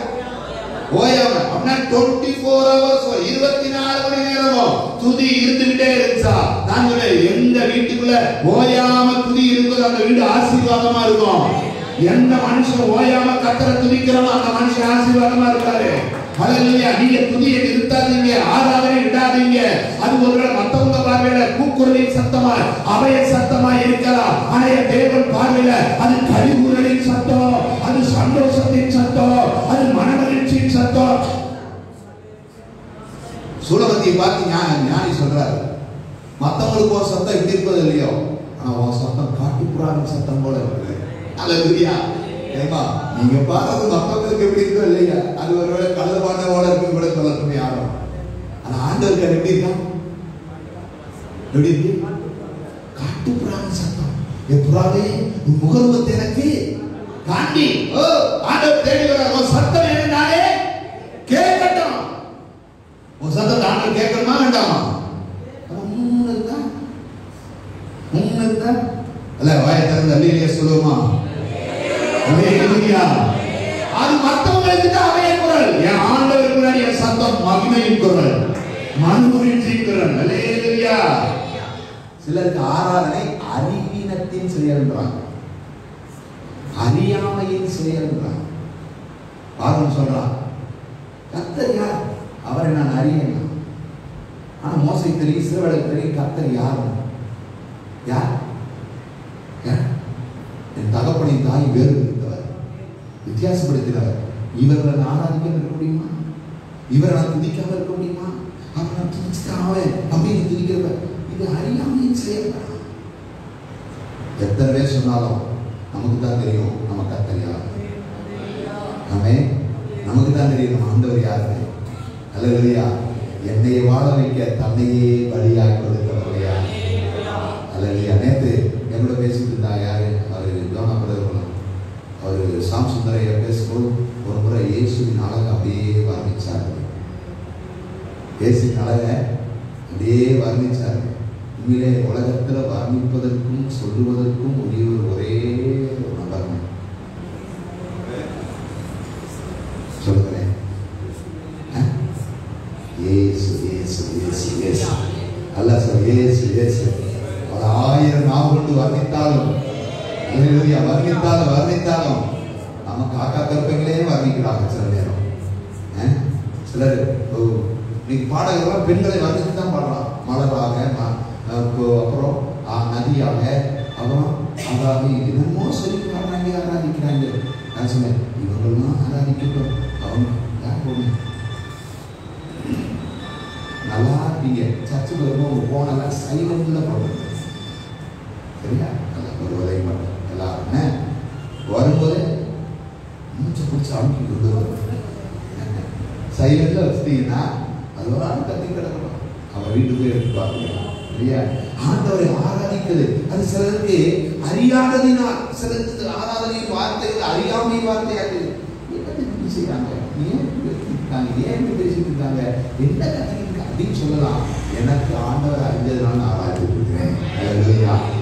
ஓயாம அப்படின்னா 24 hours 24 மணி நேரமும் துதி இருந்துகிட்டே இருந்துச்சா? நான் சொல்றேன், எந்த வீட்டுக்குள்ள ஓயாம துதி இருக்குதோ அந்த வீடு ஆசீர்வாதமா இருக்கும். எந்த மனுஷன் ஓயாம கர்த்தரை துதிக்கிறானோ அந்த மனுஷன் ஆசீர்வாதமா இருக்காரு. ஹல்லேலூயா. நீங்க துதியை நிறுத்தாதீங்க, ஆராதனை விடாதீங்க. அது ஒருவேளை மத்தவங்க பார்வையில கூக்குரலின் சத்தமா, அவைய சத்தமா இருக்கலாம். ஆனா தேவன் பார்வையில அது கலிகூரலின் சத்தம், அது சந்தோஷத்தின் சத்தம், அது மனமகிழ்ச்சியின் சத்தம். சூலவதியை பார்த்து ஞானி சொல்றாரு, மத்தவங்களுக்கு ஒரு சத்தம் எப்படி இருப்பது இல்லையோ, ஆனா உன் சத்தம் காட்டுப்புறாவின் சத்தம் போல இருக்குது. அல்லேலூயா. ஏமா நீங்க பாடுறது மத்தவங்களுக்கு எப்படி இருக்கோ இல்லையா, அது ஒருவேளை கழுதபாண்டவோட இருக்கு கூட சொல்லணும் யாரும். ஆனா ஆண்டவருக்கு எப்படி இருக்கா? எப்படி இருக்கு? காட்டுப்புறாவின் சத்தம். புறாவே உன் முகர்வத்தை எனக்கு காண்டி. ஓ ஆண்டவர் தேடி வர சத்தம் என்னன்னாலே கேட்கட்டும். உன் சத்தத்தை ஆண்டவர் கேட்கணுமா வேண்டாமா? அல்ல வாயை திறந்து அல்லேலூயா சொல்லுவோமா? அல்லேலூயா. அது மத்தவங்களுக்கு தான் அவைய குரல். என் ஆண்டவருக்கு முன்னாடி என் சத்தம் மகிமையின் குரல், மனமகிழ்ச்சியின் குரல். அல்லேலூயா. சிலருக்கு ஆராதனை அறிவீனத்தின் செயல்ன்றாங்க, அறியாமையின் செயல்ன்றாங்க. பாருங்க சொல்றான், கர்த்தர் யார்? அவரை நான் அறியேன். ஆனா மோசைக்கு தெரியும், இஸ்ரவேலுக்கு தெரியும் கர்த்தர் யார். யார்? என் தகப்பனின் தாய் வேறு இருந்தவர், வித்தியாசப்படுத்தினவர். இவரை நான் ஆராதிக்க இருக்க முடியுமா? இவரை நான் துதிக்காம இருக்க முடியுமா? அவரை நான் துதிச்சுட்டாவே அப்படின்னு துதிக்கிறவர். இது அறியாமையின் செயல். எத்தனை பேர் சொன்னாலும் நமக்கு தான் தெரியும் நம்ம கர்த்தர் யார். நமக்கு தான் தெரியும் நம்ம ஆண்டவர் யாரு. அல்லேலூயா. என்னையை வாழ வைக்க தன்னையே பலியாக கொடுத்தவர் யார். அல்லேலூயா. நேற்று என்னோட பேசிட்டு இருந்தா யாரு? அவர் ஜோனா பிரதர். அவர் சாம் சுந்தரையா பேசும்போது ஒரு முறை இயேசுவின் அழகை அப்படியே வர்ணிச்சார். இயேசுவின் அழகை அப்படியே வர்ணிச்சார். உண்மையிலே உலகத்தில் வர்ணிப்பதற்கும் சொல்லுவதற்கும் ஒரே ஒரு நபர் சொல்லுகிறேன். இயேசு இயேசு இயேசு இயேசு. அல்லாஹ் சொல்ல இயேசு இயேசு. 1000 நாள் கொண்டு வர்ணித்தாலும் அல்லேலூயா. வர்ணித்தாலும் நம்ம காக்கா கற்பங்களே வர்ணிக்கிறாங்க சில நேரம். சிலர் இன்னைக்கு பாடகர்கள்லாம் பெண்களை வர்ணித்து தான் பாடுறான். மலராக, அப்புறம் நதியாக, அப்புறம் அதாவது என்னமோ சொல்லி பாடுறாங்க, ஆராதிக்கிறாங்க. நான் சொன்னேன், இவங்கெல்லாம் ஆராதிக்கட்டும், அவங்க யார் போடுங்க, நல்லா இருப்பீங்க. சர்ச்சுக்கு வரும்போது போனெல்லாம் சைலண்ட்ல போடுங்க, சரியா? ஒரு உதவி பண்ணுங்க எல்லாரும். வரும்போது மூச்சை பிடிச்சி அமுக்கி கொண்டு வரும். சைலண்ட்ல வச்சுட்டீங்கன்னா அது ஒரு ஆள் கத்தி கிடக்கணும். அவர் வீட்டுக்கு போய் எடுத்து பார்க்கலாம், இல்லையா? ஆண்டவரை ஆராதிக்கிறது அது சிலருக்கு அறியாததினால், சிலருக்கு ஆராதனையின் வார்த்தைகள் அறியாமையின் வார்த்தையாக செய்யறாங்க. ஏன் பேசிட்டு இருக்காங்க, என்ன கத்திரிக்கா அப்படின்னு சொல்லலாம். எனக்கு ஆண்டவர் அறிஞ்சதுனால நான் ஆராதிக்கிறேன்.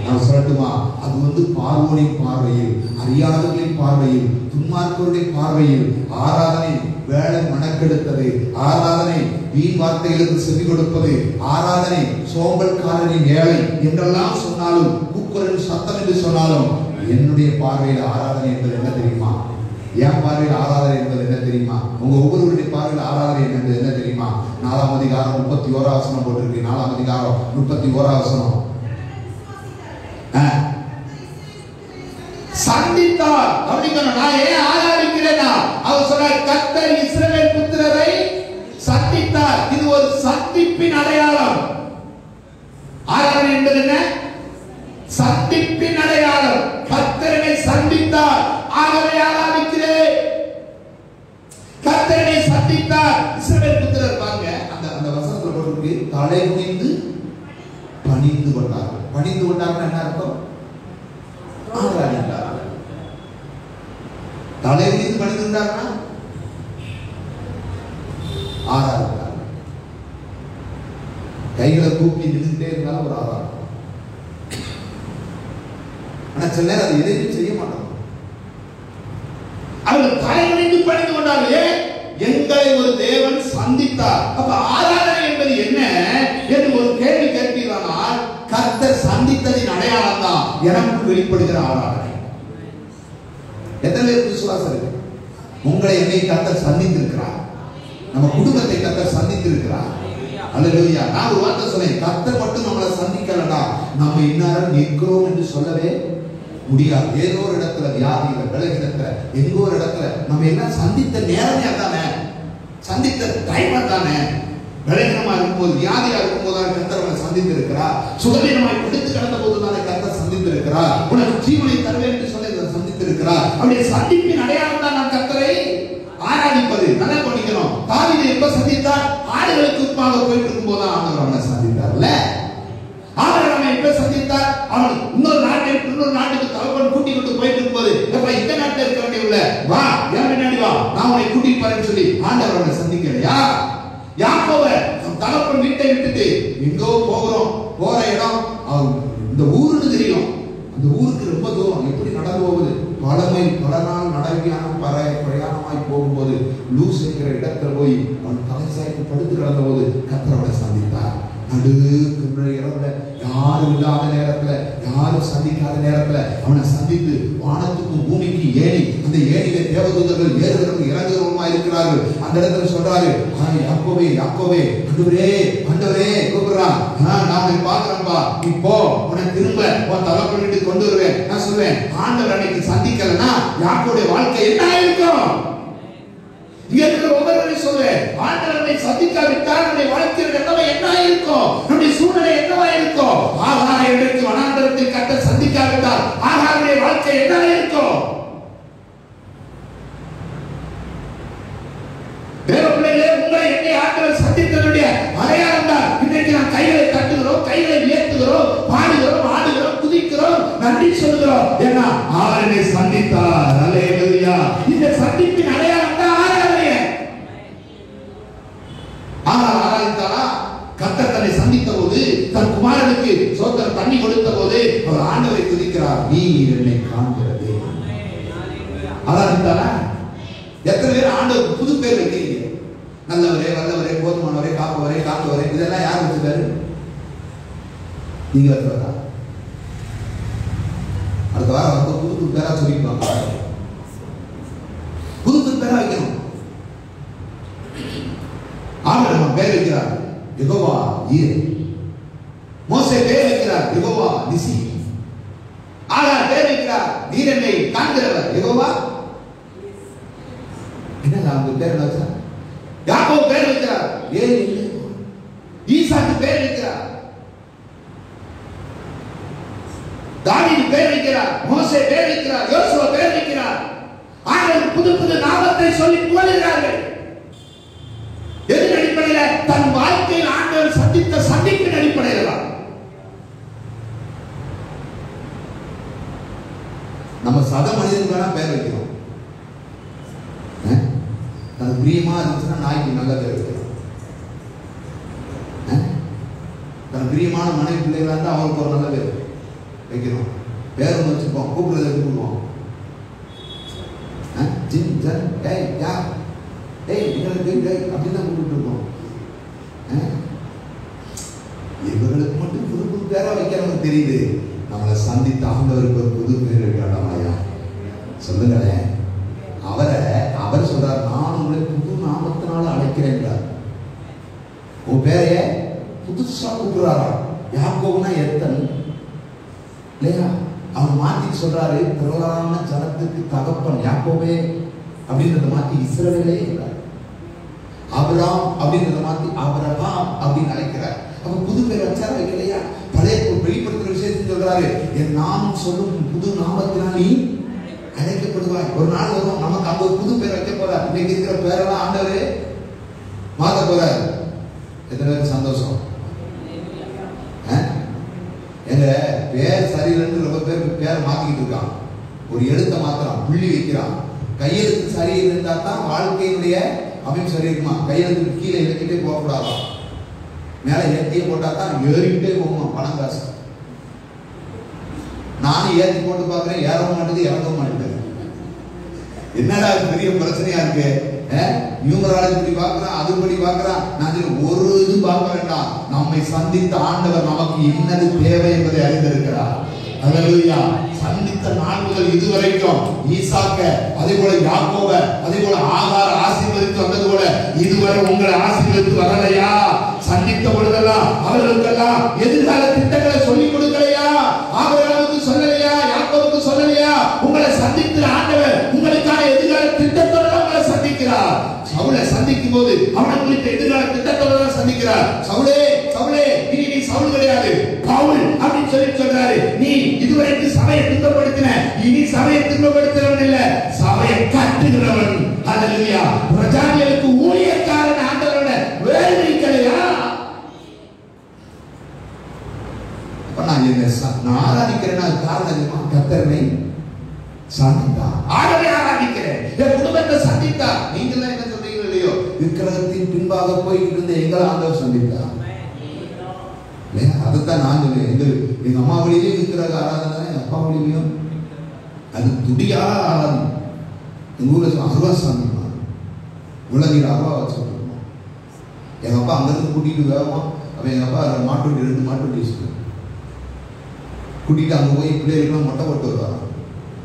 நான் சொல்லட்டுமா, அது பார்வோனின் பார்வையில், அறியாதவர்களின் பார்வையில், துன்மார்க்கருடைய பார்வையில் ஆராதனை வேலை மனக்கெடுத்தது, ஆராதனை வீண் வார்த்தைகளுக்கு செவி கொடுப்பது, ஆராதனை சோம்பல்காரனின் வேலை என்றெல்லாம் சொன்னாலும், கூக்குரலின் சத்தம் என்று சொன்னாலும், என்னுடைய பார்வையில் ஆராதனை என்பது என்ன தெரியுமா? என் பார்வையில் ஆராதனை என்பது என்ன தெரியுமா? உங்க ஒவ்வொருவருடைய பார்வையில் ஆராதனை என்பது என்ன தெரியுமா? 4ஆம் அதிகாரம் 31ஆம் வசனம் போட்டிருக்கு. 4ஆம் அதிகாரம் 31ஆம் வசனம். சந்தித்தார் அப்படிங்கிற, நான் ஏன் ஆராதிக்கிறேன்னா அவர் சொன்னார், கர்த்தர் இஸ்ரவேல் புத்திரரை சந்தித்தார். இது ஒரு சந்திப்பின் அடையாளம். ஆராதனை என்பது என்ன? சந்திப்பின் அடையாளம். கர்த்தரை சந்தித்தார், ஆகவே ஆராதிக்கிறேன். கர்த்தரை சந்தித்தார் இஸ்ரவேல் புத்திரர். பாருங்க, அந்த வசனத்துல போட்டு தலை குனிந்து பணிந்து கொண்டார். பணிந்து கொண்டார்னா என்ன அர்த்தம்? ஆராதித்தார். தலை குனிந்து பணிந்து கொண்டார்னா ஆராதித்தார். கைகளை தூக்கி நின்றுட்டே இருந்தாலும் ஒரு ஆராதனை. ஆனா சில நேரம் அது எதையும் செய்ய மாட்டோம். அவர்கள் தலைவணிந்து பணிந்து கொண்டார்களே, எங்களை ஒரு தேவன் சந்தித்தார். அப்ப ஆராதனை என்பது என்ன என்று ஒரு கேள்வி கேட்கிறானால், கர்த்தர் சந்தித்ததின் அடையாளம் தான் எனக்கு வெளிப்படுகிற ஆராதனை. எத்தனை பேருக்கு விசுவாசம் இருக்கு? உங்களை என்னை கர்த்தர் சந்தித்திருக்கிறார், நம்ம குடும்பத்தை கர்த்தர் சந்தித்திருக்கிறார். அல்லேலூயா. நான் ஒரு வார்த்தை சொன்னேன், கர்த்தர் மட்டும் நம்மளை சந்திக்கலடா நம்ம இன்னாரம் நிற்கிறோம் என்று சொல்லவே முடியாது. ஏதோ ஒரு இடத்துல வியாதியில, விலகிடத்துல, எங்கோ ஒரு இடத்துல நம்ம எல்லாம் சந்தித்த நேரமே அதானே, சந்தித்த டைம் அதானே. விலகினமா இருக்கும்போது, வியாதியா இருக்கும்போது தான் கர்த்தர் சந்தித்து இருக்கிறார். சுகவீனமாய் கொடுத்து கடந்த போது தானே கர்த்தர் சந்தித்து இருக்கிறார். உனக்கு ஜீவனை தருவேன் என்று சொல்லி சந்தித்து இருக்கிறார். அப்படி சந்திப்பின் அடையாளம் தான் நான் கர்த்தரை ஆராதிப்பது. நல்லா பண்ணிக்கணும். தாவீது எப்ப சந்தித்தார்? ஆடுகளுக்கு உட்பாக போயிட்டு இருக்கும் போது ஆண்டவர் அவனை சந்தித்தார்ல. ஆண்டவர் அவனை எப்ப சந்தித்தார்? அவன் இன்னொரு நாட்டுக்கு தகவல் கூட்டி கொண்டு போயிட்டு இருக்கும்போது, எப்ப இந்த நாட்டில் இருக்க வேண்டிய வா, என் பின்னாடி வா, நான் உன்னை கூட்டிட்டு போறேன்னு சொல்லி ஆண்டவர் அவனை சந்திக்கலையா? யாக்கோப தகப்பன் வீட்டை விட்டுட்டு எங்கோ போகிறோம், போற இடம் இந்த ஊருக்கு தெரியும், அந்த ஊருக்கு ரொம்ப தூரம், எப்படி நடந்து போகுது? பல நாள் பிரயாணமாய் போகும்போது லூஸ் என்கிற இடத்துல போய் அவன் தலை சாய்த்து படுத்து கிடந்த போது கர்த்தர் அவனை சந்தித்தார். இரவுல யாரும் இல்லாத நேரத்துல, யாரும் சந்திக்காத நேரத்துல அவனை சந்தித்து, வானத்துக்கும் பூமிக்கு ஏணி, அந்த ஏணியில தேவதூதர்கள் ஏறுகிறவங்க இறங்குகிறவமா இருக்கிறார்கள். அந்த இடத்துல சொல்றாரு, யாக்கோபே யாக்கோபே, ஆண்டவரே ஆண்டவரே கூப்பிடுறான். நான் உன்னை பார்க்கிறேன்பா, இப்போ உன்னை திரும்ப உன் தகப்பன் வீட்டுக்கு கொண்டு வருவேன். நான் சொல்வேன், ஆண்டவர் அன்னைக்கு சந்திக்கலன்னா யாக்கோடைய வாழ்க்கை என்ன ஆயிருக்கும்? இங்க இருக்கிற ஒவ்வொருவரையும் சொல்வேன், ஆண்டவரை சந்திக்காவிட்டால் நம்முடைய வாழ்க்கையில் என்ன ஆயிருக்கும்? நம்முடைய சூழ்நிலை என்னவா இருக்கும்? ஆகார எடுத்து வனாந்தரத்தில் கர்த்தர் சந்திக்காவிட்டால் ஆகாருடைய வாழ்க்கை என்ன ஆயிருக்கும்? தேவப்பிள்ளைகளே, உங்களை என்னை ஆண்டவர் சந்தித்ததுடைய அடையாளம் தான் இன்றைக்கு நாம் கைகளை தட்டுகிறோம், கைகளை உயர்த்துகிறோம், பாடுகிறோம், ஆடுகிறோம், குதிக்கிறோம், நன்றி சொல்கிறோம். ஏன்னா அவர் என்னை சந்தித்தார். அல்லேலூயா. இந்த சந்திப்பின் அடையாளம் தான் ஆராதனை. ஆனால் ஆராதித்தாரா? கர்த்தர் தன்னை சந்தித்த போது, தன் குமாரனுக்கு சோத்திர தண்ணி கொடுத்த போது அவர் ஆண்டவரை துதிக்கிறார், நீர் என்னை காண்கிறது. ஆராதித்தாரா? எத்தனை பேர் ஆண்டவருக்கு புது பேர் வைக்கிறீங்க? நல்லவரே, வல்லவரே, போதுமானவரே, காப்பவரே, காப்பவரே, இதெல்லாம் யார் வச்சிருக்காரு? நீங்க வச்சுருக்கா? அடுத்த வாரம் வந்து புது புது பேரா சொல்லிக்குவாங்க. புது புது பேரா வைக்கணும். ஆபிரகாம் பேர் வைக்கிறார் யெகோவா ஈரே. மோசே பேர் வைக்கிறார் யெகோவா நிசி. ஆகார் பேர் வைக்கிறார் நீர் என்னை காண்கிறவர் யெகோவா. என்ன அவங்க பேர் என்ன? யாக்கோபு பேர் வைக்கிறார் ஏலி. ஈசாக்கு பேர் வைக்கிறார். தாவீது பேர் வைக்கிறார். மோசே பேர் வைக்கிறார். யோசுவா பேர் வைக்கிறார். ஆண்டவர் புது புது நாமத்தை சொல்லி புகழுகிறார்கள். எதன் அடிப்படையில்? தன் வாழ்க்கையில் ஆண்டவர் சந்தித்த சந்திப்பின் அடிப்படையில். நம்ம சத மனிதனுக்கான பேர் வைக்கிறோம். தனக்கு பிரியமா இருந்துச்சுன்னா நாய்க்கு நல்ல பேர் வைக்கிறோம். தனக்கு பிரியமான மனைவி பிள்ளைகளா இருந்தா அவங்களுக்கு ஒரு நல்ல பேர் வைக்கிறோம். பேர் ஒன்று வச்சுப்போம். கூப்பிடுறத கூப்பிடுவோம். ஜிம் ஜன் டேய் யா டேய் அப்படின்னு தான் கூப்பிட்டு இருக்கோம். இவர்களுக்கு மட்டும் புது புது பேரா வைக்கிறவங்க தெரியுது. நம்மளை சந்தித்த ஆண்டவருக்கு ஒரு புது பேர் வைக்கலாமாயா? சொல்லுங்களேன். அவர் சொல்றார், நான் உங்களை புது நாமத்தினால அழைக்கிறேன். உன் பேரைய புதுசா கூப்பிடுறாரா? யாக்கோபுனா எத்தன் இல்லையா? அவன் மாத்தி சொல்றாரு, திரளான ஜனத்துக்கு தகப்பன் யாக்கோபே அப்படின்றத மாத்தி இஸ்ரவேலே இருக்கிறார். ஆபிரகாம் அப்படின்றத மாத்தி ஆபிரகாம் அப்படின்னு அழைக்கிறார். அப்ப புது பேர் வச்சா வைக்கலையா? பழைய வெளிப்படுத்துற விஷயத்தை சொல்றாரு, என் நாமம் சொல்லும் புது நாமத்தினால் நீ அழைக்கப்படுவாய். ஒரு நாள் வரும் நமக்கு அந்த ஒரு புது பேர் வைக்க போறார். இன்னைக்கு இருக்கிற பேரெல்லாம் ஆண்டவரே மாத்த போறார். எத்தனை பேருக்கு சந்தோஷம்? எங்க பேர் சரியில்லைன்னு ரொம்ப பேருக்கு பேர் மாத்திக்கிட்டு இருக்கான். ஒரு எழுத்தை மாத்திரம் புள்ளி வைக்கிறான். கையெழுத்து சரி இருந்தா தான் வாழ்க்கையினுடைய அமைப்பு சரி இருக்குமா? கையெழுத்துக்கு கீழே இறக்கிட்டே போகக்கூடாதான். மேல ஏற்றியே போட்டா தான் ஏறிக்கிட்டே போகுமா பணம் காசு. நானும் ஏற்றி போட்டு பார்க்கிறேன், ஏறவும் மாட்டேது இறங்கவும் மாட்டேது. என்னடா பெரிய பிரச்சனையா இருக்கு. நியூமராலஜி படி பார்க்கிறான், அதுபடி பார்க்கிறான். நான் ஒரு இது பார்க்க வேண்டாம். நம்மை சந்தித்த ஆண்டவர் நமக்கு இன்னது தேவை என்பதை அறிந்திருக்கிறார். அல்லேலூயா. சந்தித்த நாட்கள் இதுவரைக்கும் ஈசாக்க, அதே போல யாக்கோப, அதே போல ஆகார ஆசீர்வதித்து வந்தது போல இதுவரை உங்களை ஆசீர்வதித்து வரலையா? சந்தித்த பொழுதெல்லாம் அவர்களுக்கெல்லாம் எதிர்கால திட்டங்களை சொல்லிக் கொடுக்கலையா? ஆபிரகாமுக்கு சொல்லலையா? யாக்கோபுக்கு சொல்லலையா? உங்களை சந்தித்த ஆண்டவர் உங்களுக்கான எதிர்கால திட்டத்தோட உங்களை சந்திக்கிறார். சவுலை சந்திக்கும் போது அவனை குறித்த எதிர்கால திட்டத்தோட சந்திக்கிறார். சவுலே சவுலே, இனி நீ சவுல் கிடையாது, பவுல் அப்படின்னு சொல்லி சொல்றாரு. நீ இதுவரைக்கும் சபையை துன்பப்படுத்தின, இனி சபையை துன்பப்படுத்துறவன் இல்ல, சபையை கட்டுகிறவன். அல்லேலூயா. பிரஜாதிகளுக்கு ஊழியக்காரன் ஆண்டவரோட வேலை வைக்கலையா? நான் ஆராதிக்கிறேன் காரணம் கர்த்தரை சந்தித்தா. ஆண்டவரை ஆராதிக்கிறேன், என் குடும்பத்தை சந்தித்தா. நீங்க எல்லாம் என்ன சொல்றீங்க இல்லையோ, விக்கிரகத்தின் பின்பாக போய் இருந்த எங்களை ஆண்டவர் சந்தித்தா. அதைத்தான் நான் சொல்றேன். எங்க அம்மா வழியிலையும் விக்கிரக ஆராதனை, எங்க அப்பா வழியிலையும் அது துடியான ஆராதனை. எங்க ஊர்ல அருவா சாமி உலகில் அருவா வச்சுருக்கோம். எங்க அப்பா அங்கிருந்து கூட்டிட்டு வேகமா, அப்ப எங்க அப்பா மாட்டு 2 மாட்டு வச்சுட்டு கூட்டிட்டு அங்க போய் பிள்ளைகளுக்கு மொட்டை போட்டு வருவாங்க.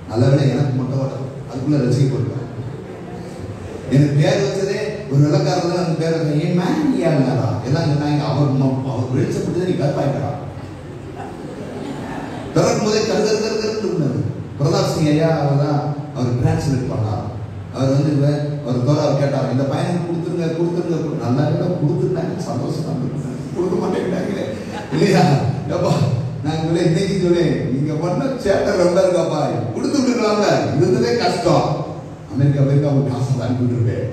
நல்ல வேலை எனக்கு மொட்டை போட்டேன், அதுக்குள்ள ரசிக்கப்படுவேன். எனக்கு பேர் வச்சதே ஒரு வெள்ளக்காரர் தான். அந்த பேர் ஏன் மேன்யாரா எல்லாம் சொன்னாங்க. அவர் வெளிச்சப்பட்டு நீ கற்பாய்க்கிறா. பிறக்கும் போதே கருது பிரதாப் சிங் ஐயா அவர் தான் அவர் டிரான்ஸ்லேட் பண்ணார். அவர் வந்து ஒரு தோறாவை கேட்டார், இந்த பையனுக்கு கொடுத்துருங்க. நல்லா கொடுத்துருந்தாங்க, சந்தோஷம். கொடுக்க மாட்டேங்கிறாங்களே இல்லையா? எப்பா நாங்க இன்னைக்கு சொல்லேன், நீங்க பண்ண சேட்டை ரொம்ப இருக்காப்பா, கொடுத்து விட்டுருக்கலாம்ல. இருந்ததே கஷ்டம். அமெரிக்கா அவங்க காசு அனுப்பிட்டு இருக்கேன்,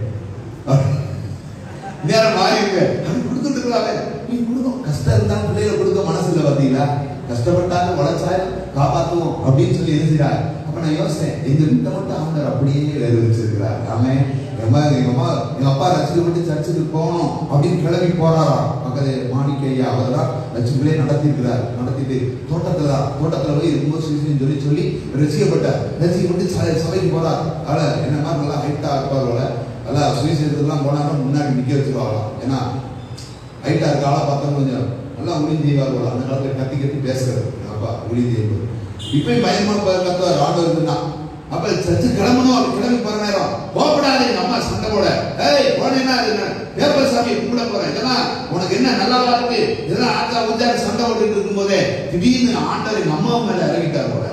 நேரம் மாறி இருக்கு, கொடுத்துட்டு இருக்கலாமே. நீ கொடுக்கும், கஷ்டம் இருந்தா பிள்ளைகளை கொடுக்க மனசு இல்லை. பார்த்தீங்களா? கஷ்டப்பட்டாங்க, உழைச்சாலும் காப்பாற்றுவோம் அப்படின்னு சொல்லி எழுதுகிறார். அப்ப நான் யோசிச்சேன், எங்க வீட்டை மட்டும் ஆண்டவர் அப்படியே வச்சிருக்கிறார். ஆமே. எங்க அப்பா ரசிக்கப்பட்டு சர்ச்சுக்கு போகணும் அப்படின்னு கிளம்பி போறாராம். பக்கத்து மாணிக்க ஐயா அவர் தான் ரசிப்பிலே நடத்திருக்கிறார். நடத்திட்டு தோட்டத்துல போய் இருக்கும்போது சொல்லி ரசிக்கப்பட்டு சபைக்கு போறார். அதனால என்ன மாதிரி நல்லா ஹைட்டா இருப்பார். நல்லா சுவிசேஷத்துக்குலாம் போனாலும் முன்னாடி நிக்க வச்சிருவாங்களாம். ஏன்னா ஹைட்டா இருக்க ஆளா பார்த்தா கொஞ்சம் நல்லா உளிஞ்செய்வார் போல. அந்த காலத்துல கத்தி பேசுறது அப்பா உளிஞ்செய்வார். இப்பயும் பயமா கத்துவார் ஆண்டவர் தான். அப்ப சர்ச்சு கிளம்பணும், அவர் கிளம்பி போற நேரம் போகப்படாது. எங்க அம்மா சண்டை போட, ஏய் போனேன்னா பேப்பர் சாமி கும்பிட போறேன், இதெல்லாம் உனக்கு என்ன நல்லாவா இருக்கு, இதெல்லாம் ஆச்சா உஜா சண்டை போட்டுட்டு இருக்கும் போதே திடீர்னு ஆண்டவர் எங்க அம்மா மேல இறங்கிட்டார் போல.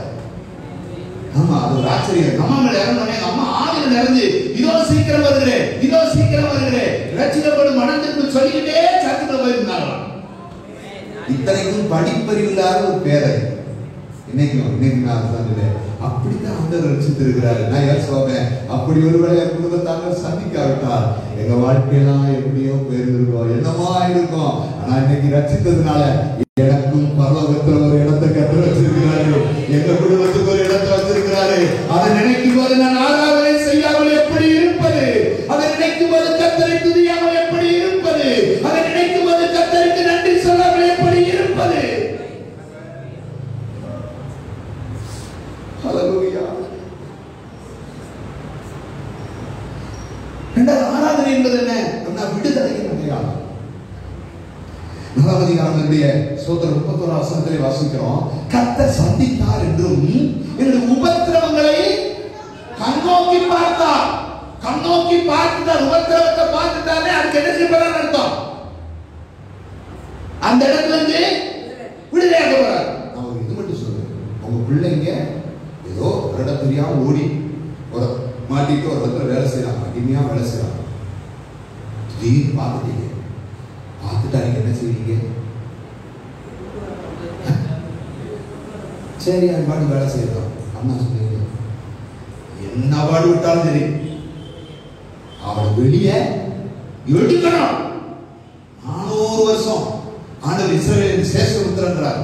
ஆமா, அது ஒரு ஆச்சரியம். எங்க அம்மா மேல இறங்கினோடனே எங்க அம்மா ஆவில நிறைஞ்சு இதோ சீக்கிரம் வருகிறேன், இதோ சீக்கிரம் வருகிறேன், ரட்சிக்கப்படும் மனதிற்கு சொல்லிக்கிட்டே சர்ச்சுக்குள்ள போயிருந்தாங்களாம். இத்தனைக்கும் படிப்பறிவு இல்லாத ஒரு பேரை இன்னைக்கு நான் சொன்னேன். அப்படித்தான் ஆண்டவர் ரட்சித்திருக்கிறாரு. நான் ஏன் சொல்றேன், அப்படி ஒருவேளை என் குடும்பத்தாங்க சந்திக்காவிட்டால் எங்க வாழ்க்கையெல்லாம் எப்படியோ போயிருந்திருக்கோம், என்னமா இருக்கும். ஆனா இன்னைக்கு ரட்சித்ததுனால எனக்கும் பரலோகத்துல ஒரு இடத்தை கற்று வச்சிருக்கிறாரு, எங்க குடும்பத்துக்கு ஒரு இடத்தை வச்சிருக்கிறாரு. அதை நினைக்கும் போது நான் ஆராதனை செய்யாமல் எப்படி இருப்பது, அதை நினைக்கும் போது கர்த்தரை துதியாமல் எப்படி இருப்பது, அதை நினைக்கும் போது கர்த்தருக்கு நன்றி சொல்லாமல் எப்படி இருப்பது. ஆராதனை என்பது என்ன? விடுதலையின் அடையாளம். 4ஆம் அதிகாரத்தினுடைய சோதரம் 31 வசனத்திலே வாசிக்கிறோம், கர்த்தர் சந்தித்தார் என்றும் என்னுடைய உபத்திரவங்களை கண்ணோக்கி பார்த்தார். கண்ணோக்கி பார்த்துட்டார், உபத்திரவத்தை பார்த்துட்டாலே அதுக்கு என்ன செய்யப்படுறான்னு அர்த்தம். அந்த இடத்துல இருந்து விடுதலையாக போறார். நான் ஒரு இது மட்டும் சொல்றேன், உங்க பிள்ளைங்க ஏதோ ஒரு இடம் தெரியாம ஓடி ஒரு மாட்டிட்டு ஒரு இடத்துல வேலை செய்யறாங்க, அடிமையா வேலை செய்யறாங்க. திடீர்னு பார்த்துட்டீங்க, பார்த்துட்டா நீங்க என்ன செய்வீங்க? சரி அது பாட்டு வேலை செய்யறோம் அண்ணா சொல்லுங்க, என்ன பாடு விட்டாலும் சரி அவளை வெளியே எடுக்கணும். 400 வருஷம் ஆண்டவர் இஸ்ரவேலின் சேஷபுத்திரன்றார்,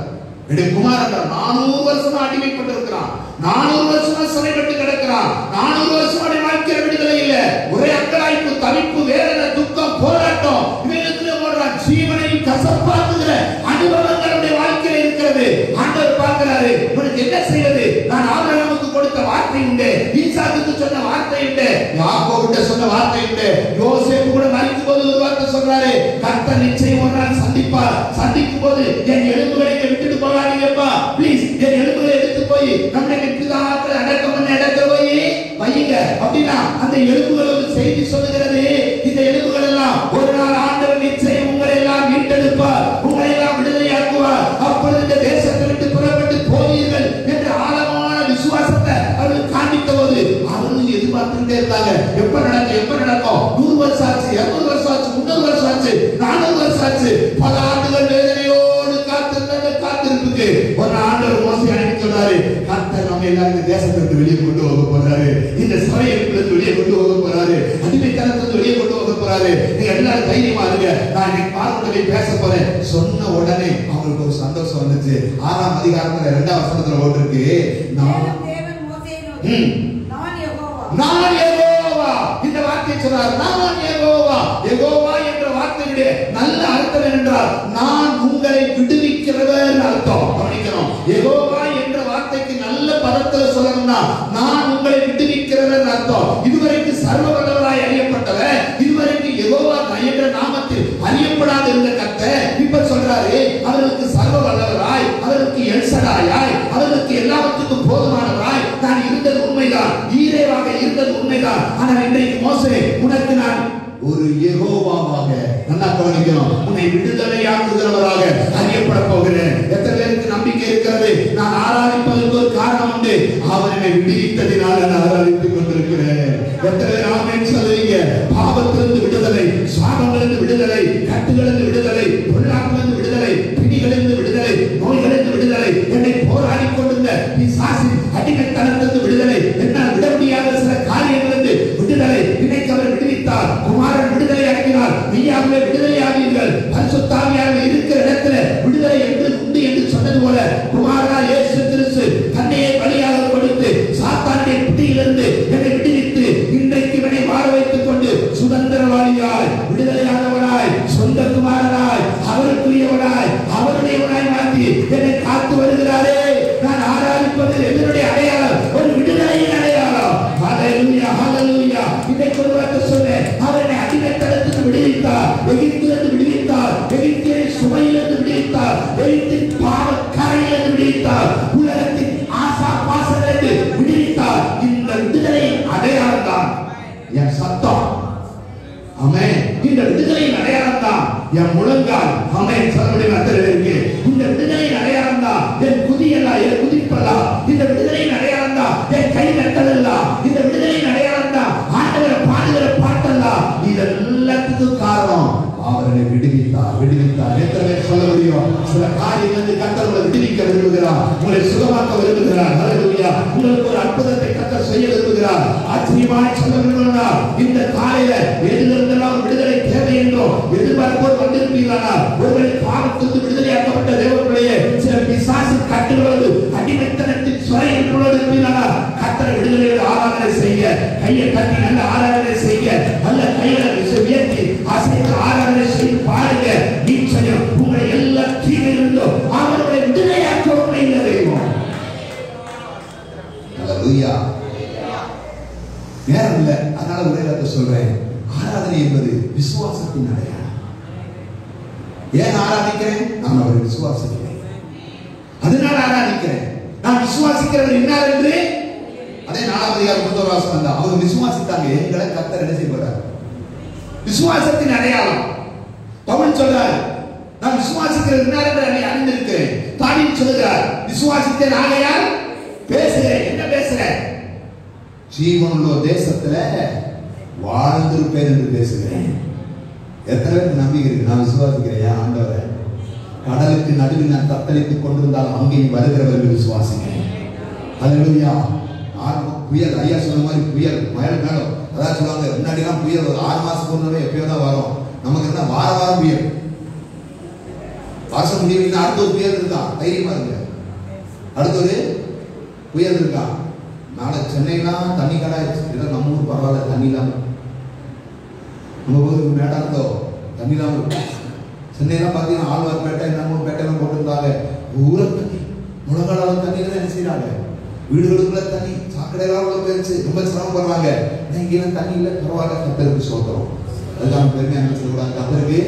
குமாரன் 400 வருஷமா அடிமைப்பட்டிருக்கிறான், 400 வருஷமா சிறைப்பட்டு கிடக்கிறான், 400 வருஷமா வாழ்க்கையில விடுதலை இல்ல, ஒரே அக்கராய்ப்பு, தவிப்பு, வேதனை, துக்கம், போராட்டம், இவைகளுக்கு ஓடுறான். ஜீவனையும் கசப்பாக்குகிற அனுபவங்களுடைய வாழ்க்கையில இருக்கிறது. ஆண்டவர் பார்க்கிறாரு, உனக்கு என்ன செய்வது? நான் ஆபிரகாமுக்கு கொடுத்த வார்த்தை உண்டு, ஈசாக்குக்கு சொன்ன வார்த்தை உண்டு, யாக்கோபுக்கு சொன்ன வார்த்தை உண்டு, யோசேப்பு கூட மரிக்கும் போது ஒரு வார்த்தை சொல்றாரு, கர்த்தர் நிச்சயம் ஒரு நாள் சந்திப்பார், சந்திக்கும் போது என் எலும்புகளை விட்டுட்டு போகாதீங்கப்பா ப்ளீஸ், என் எலும்புகளை எடுத்து போய் நம்முடைய பிதாக்களை அடக்கம் பண்ண இடத்துல போய் வையுங்க அப்படின்னா அந்த எலும்புகள் ஒரு செய்தி சொல்லுகிறது, இந்த எலும்புகள் எல்லாம் ஒரு நாள் ஆண்டவர் நிச்சயம் உங்களை எல்லாம் மீட்டெடுப்பார், உங்களை எல்லாம் விடுதலையாக்குவார், அப்பொழுது இந்த தேசத்தை விட்டு புறப்பட்டு போவீர்கள் என்ற ஆழமான விசுவாசத்தை அவர்கள் காண்பித்த போது அவர்கள் எதிர்பார்த்துட்டே இருந்தாங்க. எப்ப நடக்கும், எப்ப நடக்கும்? 100 வருஷம் ஆச்சு, 200 வருஷம் ஆச்சு, 300 வருஷம் ஆச்சு, 400 வருஷம் ஆச்சு, பல ஆண்டுகள் வேதனையோடு காத்திருப்புக்கு ஒரு ஆண்டவர் மோசே அனுப்பி சொன்னாரு, கர்த்தர் நம்ம எல்லாரும் இந்த தேசத்தை விட்டு வெளியே கொண்டு போக போறாரு, இந்த சபையிலிருந்து வெளியே கொண்டு போக போறாரு, அடிமைத்தனத்திலிருந்து வெளியே கொண்டு போக போறாரு, நீங்க எல்லாரும் தைரியமா இருங்க, நான் இன்னைக்கு பார்வனை பேச போறேன். சொன்ன உடனே அவங்களுக்கு ஒரு சந்தோஷம் வந்துச்சு. 6ஆம் அதிகாரத்துல 2ஆம் வசனத்துல ஓட்டிருக்கு, தேவன் மோசேயை நோக்கி, நான் யெகோவா, இந்த வார்த்தை சொன்னார், நான் யெகோவா. யெகோவா என்ற வார்த்தையுடைய நல்ல அர்த்தம் என்னென்றால் நான் உங்களை விடுவிக்கிறவர் அர்த்தம். கவனிக்கணும், யெகோவா என்ற வார்த்தைக்கு நல்ல பதத்துல சொல்லணும்னா நான் உங்களை விடுவிக்கிறவர் அர்த்தம். இதுவரைக்கும் சர்வ வல்லவராய் அறியப்பட்டவர், இதுவரைக்கும் யெகோவா என்ற நாமத்தில் அறியப்படாத இருந்த கர்த்தர் இப்ப சொல்றாரு, அவருக்கு சர்வ வல்லவராய், அவருக்கு எல்சடாயாய், அவருக்கு எல்லாவற்றுக்கும் போதுமானவராய் நான் இருந்தது உண்மைதான், ஈரேவாக இருந்தது உண்மைதான். ஆனால் இன்றைக்கு மோசே உனக்கு நான் ஒரு யெகோவாவாக, நல்லா கவனிக்கணும், உன்னை விடுதலையாக்குகிறவராக அறியப்பட போகிறேன். எத்தனை பேருக்கு நம்பிக்கை இருக்கிறது? நான் ஆராதிப்பதற்கு ஒரு காரணம் உண்டு, அவர் என்னை விடுவித்ததினால் நான் ஆராதித்துக் கொண்டிருக்கிறேன். எத்தனை பேர் ஆமென் சொல்லுவீங்க? பாவத்திலிருந்து விடுதலை, சாபங்களிலிருந்து விடுதலை, கட்டுகளிலிருந்து விடுதலை, பொருளாதாரத்திலிருந்து விடுதலை, பிணிகளிலிருந்து விடுதலை, நோய்களிலிருந்து விடுதலை, என்னை போராடி கொண்டிருந்த பிசாசின் அடிமைத்தனத்திலிருந்து விடுதலை, என்னால் விட முடியாத சில காரியங்களிலிருந்து விடுதலை இன்னைக்கு அவர் விடுவித்தார். குமாரன் விடுதலை ஆக்கினார், மெய்யாகவே விடுதலை ஆவீர்கள். பரிசுத்த ஆவியானவர் இருக்கிற இடத்துல விடுதலை என்று உண்டு என்று சொன்னது போல குமாரனாகிய இயேசு கிறிஸ்து தன்னையே பலியாக கொடுத்து சாத்தானுடைய பிடியிலிருந்து என்னை விடுவித்து இன்றைக்கு என்னை வாழ வைத்துக் கொண்டு சுதந்திரவாளியாய், விடுதலையானவனாய், சொந்த குமாரனாய், அவருக்குரியவனாய், அவருடையவனாய் மாற்றி என்னை காத்து வருகிறாரே. நான் ஆராதிப்பது எதனுடைய அடையாளம்? ஒரு விடுதலையின் அடையாளம். ஹல்லேலூயா, ஹல்லேலூயா. இன்றைக்கு ஒரு வார்த்தை சொன்னேன், அவர் என்னை அடிமைத்தனத்திலிருந்து விடுவித்தார், எகிப்திலிருந்து விடுவித்தார், எகிப்தின் சுமையிலிருந்து விடுவித்தார், எகிப்தின் பாவ கரையிலிருந்து விடுவித்தார், உலகத்தின் ஆமென். இந்த விடுதலையின் அடையாளம் தான் என் முழங்கால். ஆமென். சொல்லக்கூடிய அர்த்தம் இருக்கு. இந்த விடுதலையின் அடையாளம் தான் என் குதியலா, என் குதிப்பலா. இந்த விடுதலையின் அடையாளம் தான் என் கை நட்டலா. இந்த விடுதலையின் அடையாளம் தான் ஆண்டவரை பாடுகிற பாட்டல்லா. இது எல்லாத்துக்கும் காரணம் அவரை விடுவித்தார். எத்தனை பேர் சொல்ல முடியும்? சில காரியங்கள் கர்த்தர் உங்களை விடுவிக்க விரும்புகிறார், உங்களை சுகமாக்க விரும்புகிறார். ஹல்லேலூயா. உங்களுக்கு ஒரு அற்புதத்தை கர்த்தர் செய்ய விரும்புகிறார். ஆச்சரியமாய் சொல்ல விரும்புகிறா. இந்த காலையில எதிலிருந்தெல்லாம் விடுதலை தேவை என்றோ எதிர்பார்ப்போடு வந்திருப்பீர்களா? உங்களை பாவத்துக்கு விடுதலையாக்கப்பட்ட தேவனுடைய சில பிசாசு கட்டுகளோடு அடிமைத்தனத்தின் சுரைகளோடு இருப்பீர்களா? கர்த்தரை விடுதலையோடு ஆராதனை செய்ய, கையை தட்டி நல்ல ஆராதனை செய்ய, நல்ல கைகளை உயர்த்தி அசைத்து ஆராதனை செய்து பாருங்க. நிச்சயம் உங்களை எல்லா தீமை இருந்தோ அவருடைய விடுதலையாக்க உண்மை நிறைவேறும். ஹல்லேலூயா. நேரம் இல்லை, அதனால உரையாற்ற சொல்றேன். ஆராதனை என்பது விசுவாசத்தின் அடையாளம். ஏன் ஆராதிக்கிறேன்? நான் அவரை விசுவாசிக்கிறேன், அதனால ஆராதிக்கிறேன். நான் விசுவாசிக்கிறவர் என்ன என்று அதே 4ஆம் அதிகாரம் 1 வசனம் தான். அவங்க விசுவாசித்தாங்க. எங்களை கர்த்தர் என்ன செய்வார்? விசுவாசத்தின் அடையாளம். பவுல் சொல்றார், நான் விசுவாசிக்கிறது என்ன என்று அறிந்திருக்கிறேன். தாவீது சொல்கிறார், விசுவாசித்தேன் ஆகையால் பேசுகிறேன். என்ன பேசுறேன்? ஜீவனுள்ள தேசத்துல வாழ்ந்திருப்பேன் என்று பேசுகிறேன். எத்தனை பேருக்கு நம்பிக்கை இருக்கு? நான் விசுவாசிக்கிறேன் ஆண்டவரை. கடலுக்கு நடுவில் நான் தத்தளித்துக் கொண்டிருந்தால் அங்கேயும் வருகிறவர்கள் விசுவாசிக்கிறேன். ஹல்லேலூயா. புயல், ஐயா சொன்ன மாதிரி புயல் மழை மேலும் அதான் சொல்லுவாங்க. முன்னாடிலாம் புயல் ஒரு 6 மாசத்துக்கு ஒன்று எப்பயோ தான் வரும். நமக்கு என்ன வாரம் புயல். வருஷம் முடிவுனா அடுத்த ஒரு புயல் இருக்கான். தைரியமா இருங்க. அடுத்த ஒரு புயல் இருக்கான். நாளை சென்னைலாம் தண்ணி கடாயிடுச்சு. ஏதோ நம்ம ஊர் பரவாயில்ல, தண்ணி இல்லாம. நம்ம ஊருக்கு மேடா இருந்தோ தண்ணி இல்லாம இருக்கும். சென்னையெல்லாம் பார்த்தீங்கன்னா ஆழ்வார்பேட்டை, நம்ம பேட்டையெல்லாம் போட்டிருந்தாங்க. ஊரை தண்ணி, முழங்கால தண்ணியில என்ன செய்யறாங்க? வீடுகளுக்குள்ள தண்ணி, சாக்கடையெல்லாம் உள்ள போயிருச்சு. ரொம்ப சிரமப்படுறாங்க. இங்கெல்லாம் தண்ணி இல்லை, பரவாயில்ல, கர்த்தருக்கு சோத்திரம். அதுக்கான பெருமையாக என்ன சொல்லக்கூடாது? கர்த்தருக்கு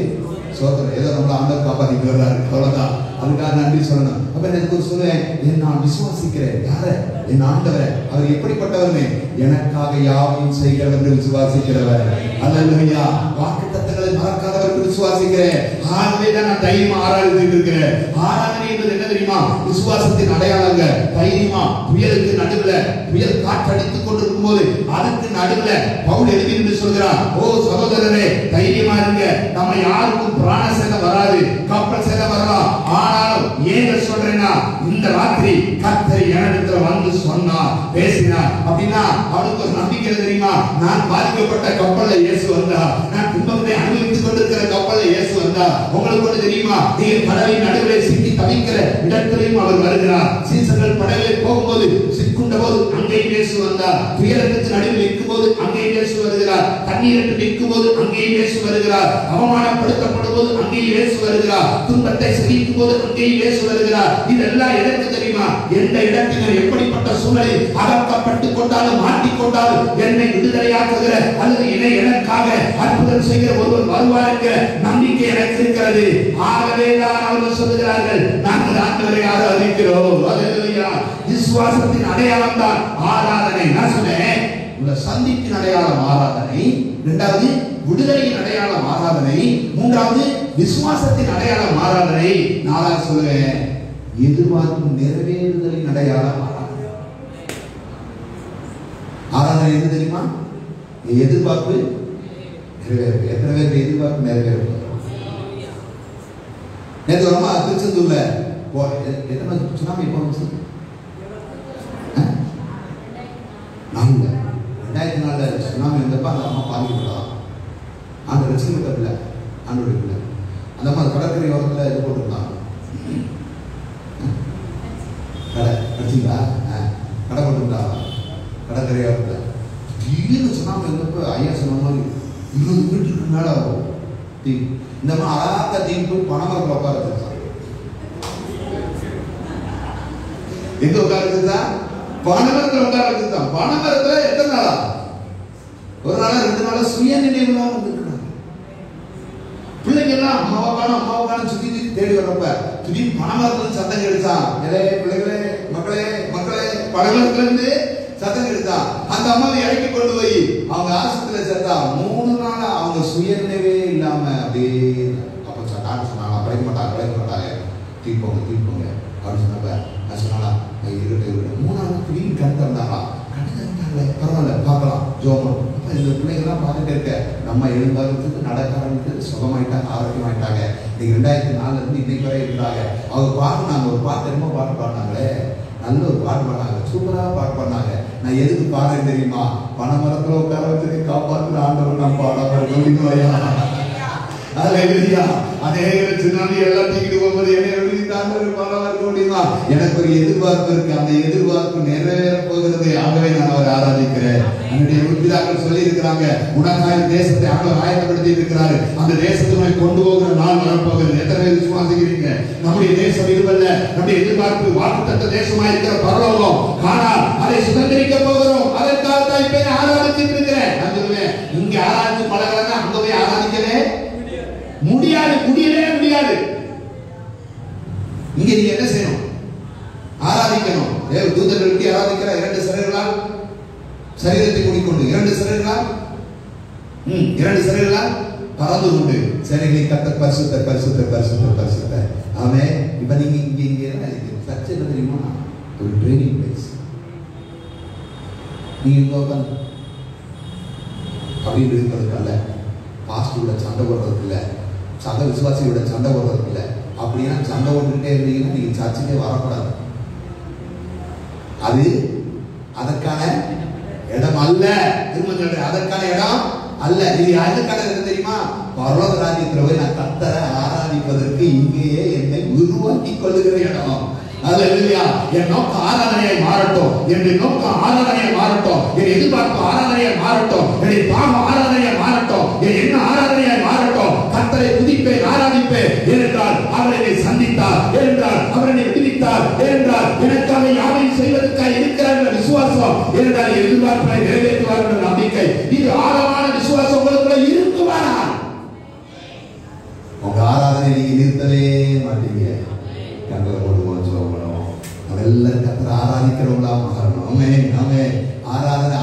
சோத்திரம். ஏதோ நம்மள ஆண்டவர் காப்பாற்றிட்டு வர்றாரு, அவ்வளவுதான். அதுக்காக நன்றி சொல்லணும். அப்ப எனக்கு ஒரு சொல்லுவேன், நான் விசுவாசிக்கிறேன். யார? என் ஆண்டவரை. அவர் எப்படிப்பட்டவர்னு? எனக்காக யாவையும் செய்கிறவர் என்று விசுவாசிக்கிறவர். அல்லேலூயா. வாக்குத்தத்தங்களை மறக்காதவர்கள் விசுவாசிக்கிறேன். ஆகவே தான் நான் தைரியமா ஆராதித்து இருக்கிறேன். ஆராதனை என்பது என்ன தெரியுமா? விசுவாசத்தின் அடையாளங்க. தைரியமா புயலுக்கு நடுவுல, புயல் காற்றடித்துக் கொண்டிருக்கும் போது அதுக்கு நடுவுல பவுல் எழுதி என்று சொல்கிறார், ஓ சகோதரரே தைரியமா இருங்க, நம்ம யாருக்கும் பிராண சேதம் வராது, கப்பல் சேதம் வரலாம். ஆனாலும் ஏங்க சொல்றேன்னா, இந்த ராத்திரி கர்த்தர் என்னிடத்துல வந்து சொன்னார், பேசினார் அப்படின்னா அவனுக்கு ஒரு நம்பிக்கை தெரியுமா? நான் பாதிக்கப்பட்ட கப்பல்ல இயேசு வந்தார், நான் துன்பத்தை அனுபவித்துக் கொண்டிருக்கிற கப்பல்ல இயேசு வந்தார். உங்களுக்கு ஒன்று தெரியுமா? நீங்க கடலின் நடுவே சிக்கி தவிக்கிற இடத்திலையும் அவர் வருகிறார். சீசர்கள் படகில் போகும்போது சிக்குண்ட போது அங்கே இயேசு வந்தார். துயரத்துக்கு நடுவில் நிற்கும் போது அங்கே இயேசு வருகிறார். தண்ணீருக்கு நிற்கும் போது அங்கே இயேசு வருகிறார். அவமானப்படுத்தப்படும் போது அங்கே இயேசு வருகிறார். துன்பத்தை சகிக்கும் போது அங்கே இயேசு வருகிறார். இதெல்லாம் எதற்கு தெரியுமா? எந்த இடத்தில் எப்படிப்பட்ட சூழலில் அகப்பட்டுக் கொண்டாலும் மாட்டிக்கொண்டாலும் என்னை விடுதலையாக்குகிற அல்லது என்னை எனக்காக அற்புதம் செய்கிற ஒருவர் வருவார் என்கிற நம்பிக்கை எனக்கு இருக்கிறது. ஆகவே தான் அவர்கள் சொல்லுகிறார்கள், நாங்கள் ஆண்டவரை ஆராதிக்கிறோம். அல்லேலூயா. விசுவாசத்தின் அடையாளம் தான் ஆராதனை. நான் சொன்னேன், உங்க சந்திப்பின் அடையாளம் ஆராதனை, இரண்டாவது விடுதலையின் அடையாளம் ஆராதனை, மூன்றாவது விசுவாசத்தின் அடையாளம் ஆராதனை, நாலாவது சொல்லுவேன் எதிர்பார்க்கும் நிறைவேறுதலின் அடையாளம் ஆராதனை. ஆராதனை எது தெரியுமா? எதிர்பார்ப்பு நிறைவேறும். எத்தனை பேருக்கு எதிர்பார்ப்பு நிறைவேறும்? நேற்று வரமா திருச்செந்தூர்ல எத்தனை சுனாமி எப்போ வந்துச்சு? 2004 சுனாமி வந்தப்ப அந்த அம்மா பாதிக்கப்பட்டதா? அந்த ரசிகப்பட்ட பிள்ளை, ஆண்டோடைய பிள்ளை. அந்த அம்மா கடற்கரை ஓரத்தில் இது போட்டிருந்தாங்க. கடை அடிச்சிங்களா? கடை போட்டுருந்தாங்க கடற்கரை ஓரத்தில். திடீர்னு சுனாமி வந்தப்ப ஐயா சொன்ன மாதிரி 20 மீட்டருக்கு மேலே ஆகும் தீ. இந்த மாதிரி அழகாக தீ போய் பனைமரத்தில் உட்கார வச்சிருக்காங்க. எங்க உட்கார வச்சிருந்தா? பனைமரத்தில் உட்கார வச்சிருந்தான். பனைமரத்துல எத்தனை நாளா? ஒரு நாளா 2 நாளா சுய நினைவுலாம் வந்துருக்காங்க. பிள்ளைங்க எல்லாம் அம்மாவுக்கான சுத்தி தேடி வரப்ப திடீர்னு பனைமரத்துல சத்தம் கிடைச்சான். பிள்ளைகளே, மக்களே, பனைமரத்துல இருந்து சத்தம் கிடைச்சான். அந்த அம்மாவை இறக்கி கொண்டு போய் அவங்க ஆஸ்பத்திரியில சேர்த்தா 3 நாளா அவங்க அவங்க சுயநினைவே இல்லாம அப்படியே அப்ப டாக்டர் சொன்னாங்க பழைக்க மாட்டாங்க தீர்ப்போங்க அப்படின்னு சொன்னப்ப நான் சொன்னாலா இருக்கட்டும் 3 கிளீன் கண் திறந்தாங்களா பரவாயில்ல பார்க்கலாம் ஜோமம். இந்த பிள்ளைங்கள்லாம் பார்த்துட்டு இருக்க நம்ம எழுந்தாலும் நடக்க ஆரம்பித்து சுகமாயிட்டாங்க, ஆரோக்கியமாயிட்டாங்க. இன்னைக்கு 2004 இருந்து இன்னைக்கு வரை இருக்கிறாங்க. அவங்க பாடினாங்க, ஒரு பாட்டு என்னமோ பாட்டு பாடினாங்களே, நல்ல ஒரு பாட்டு பாடினாங்க, சூப்பரா பாட்டு பாடினாங்க. நான் எதுக்கு பாடுறேன் தெரியுமா? பனைமரத்துல உட்கார வச்சு காப்பாற்றுற ஆண்டவர் நான் பாட அதே சுனாமி எல்லாம் தூக்கிட்டு போகும்போது என்ன முடியுமா? எனக்கு ஒரு எதிர்பார்ப்பு இருக்கு, அந்த எதிர்பார்ப்பு நிறைவேற போகிறது. ஆகவே நான் அவரை ஆராதிக்கிறேன். என்னுடைய முற்பிதாக்கள் சொல்லி இருக்கிறாங்க, உனக்காக தேசத்தை ஆண்டவர் ஆயத்தப்படுத்தி இருக்கிறாரு, அந்த தேசத்துக்கு கொண்டு போகிற நாள் வரப்போகிறது. எத்தனை பேர் விசுவாசிக்கிறீங்க? நம்முடைய தேசம் இதுவல்ல, நம்முடைய எதிர்பார்ப்பு வாக்குத்தத்த தேசமா இருக்கிற பரலோகம். ஆனால் அதை சுதந்திரிக்க போகிறோம். அதற்காக தான் இப்ப ஆராதிச்சுட்டு இருக்கிறேன். நான் சொல்லுவேன், இங்க ஆராய்ச்சி பழகிறாங்க, அங்க போய் ஆராதிக்கவே முடியாது, முடியாது. இங்க நீங்க என்ன செய்யணும்? ஆராதிக்கணும். தூதர்களுக்கு ஆராதிக்கிற 2 சிறகுகளால் சரீரத்தை மூடிக்கொண்டு 2 சிறகுகளால் பறந்து கொண்டு சிறைகளை கத்த பரிசுத்த. ஆமே. இப்ப நீங்க இங்க சர்ச்சை என்ன தெரியுமா? ஒரு ட்ரைனிங் பிளேஸ். நீங்க இங்க உட்காந்து அப்படின்னு இருக்கிறதுக்கு அல்ல, பாஸ்டரோட சண்டை போடுறதுக்கு இல்லை, சக விசுவாசியோட சண்டை போடுறதுக்கு இல்லை. அப்படின்னா சண்டை போட்டுக்கிட்டே இருந்தீங்கன்னா நீங்க சர்ச்சுக்கே வரக்கூடாது. அது அதற்கான இடம் அல்ல. திரும்ப சொல்றேன், அதற்கான இடம் அல்ல. இது யாருக்கான இடம் தெரியுமா? பரலோக ராஜ்யத்துல போய் நான் கர்த்தரை ஆராதிப்பதற்கு இங்கேயே என்னை உருவாக்கி கொள்ளுகிற இடம். அல்லேலூயா. என் நோக்கம் ஆராதனையை மாறட்டும், என் நோக்கம் ஆராதனையை மாறட்டும், என் எதிர்பார்ப்பு ஆராதனையை மாறட்டும், என் பாவம் ஆராதனையை மாறட்டும், என் என்ன ஆராதனையை மாறட்டும். கர்த்தரை துதிப்பேன், ஆராதிப்பேன். ஏனென்றால் அவர் என்னை சந்தித்தார், ஏனென்றால் அவர் என்னை விடுவித்தார், ஏனென்றால் எனக்காக யாரையும் செய்வதற்காக இருக்கிறார் என்ற விசுவாசம், ஏனென்றால் எதிர்பார்ப்பை நிறைவேற்றுவார் என்ற நம்பிக்கை. இது ஆழமான விசுவாசம் உங்களுக்குள்ள இருக்குமானா உங்க ஆராதனை நீங்க நிறுத்தவே மாட்டீங்க. கண்களை போட்டு சொல்லுவோம், நம்ம எல்லாரும் கர்த்தரை ஆராதிக்கிறவங்களா மாறணும். ஆமென். ஆராதனை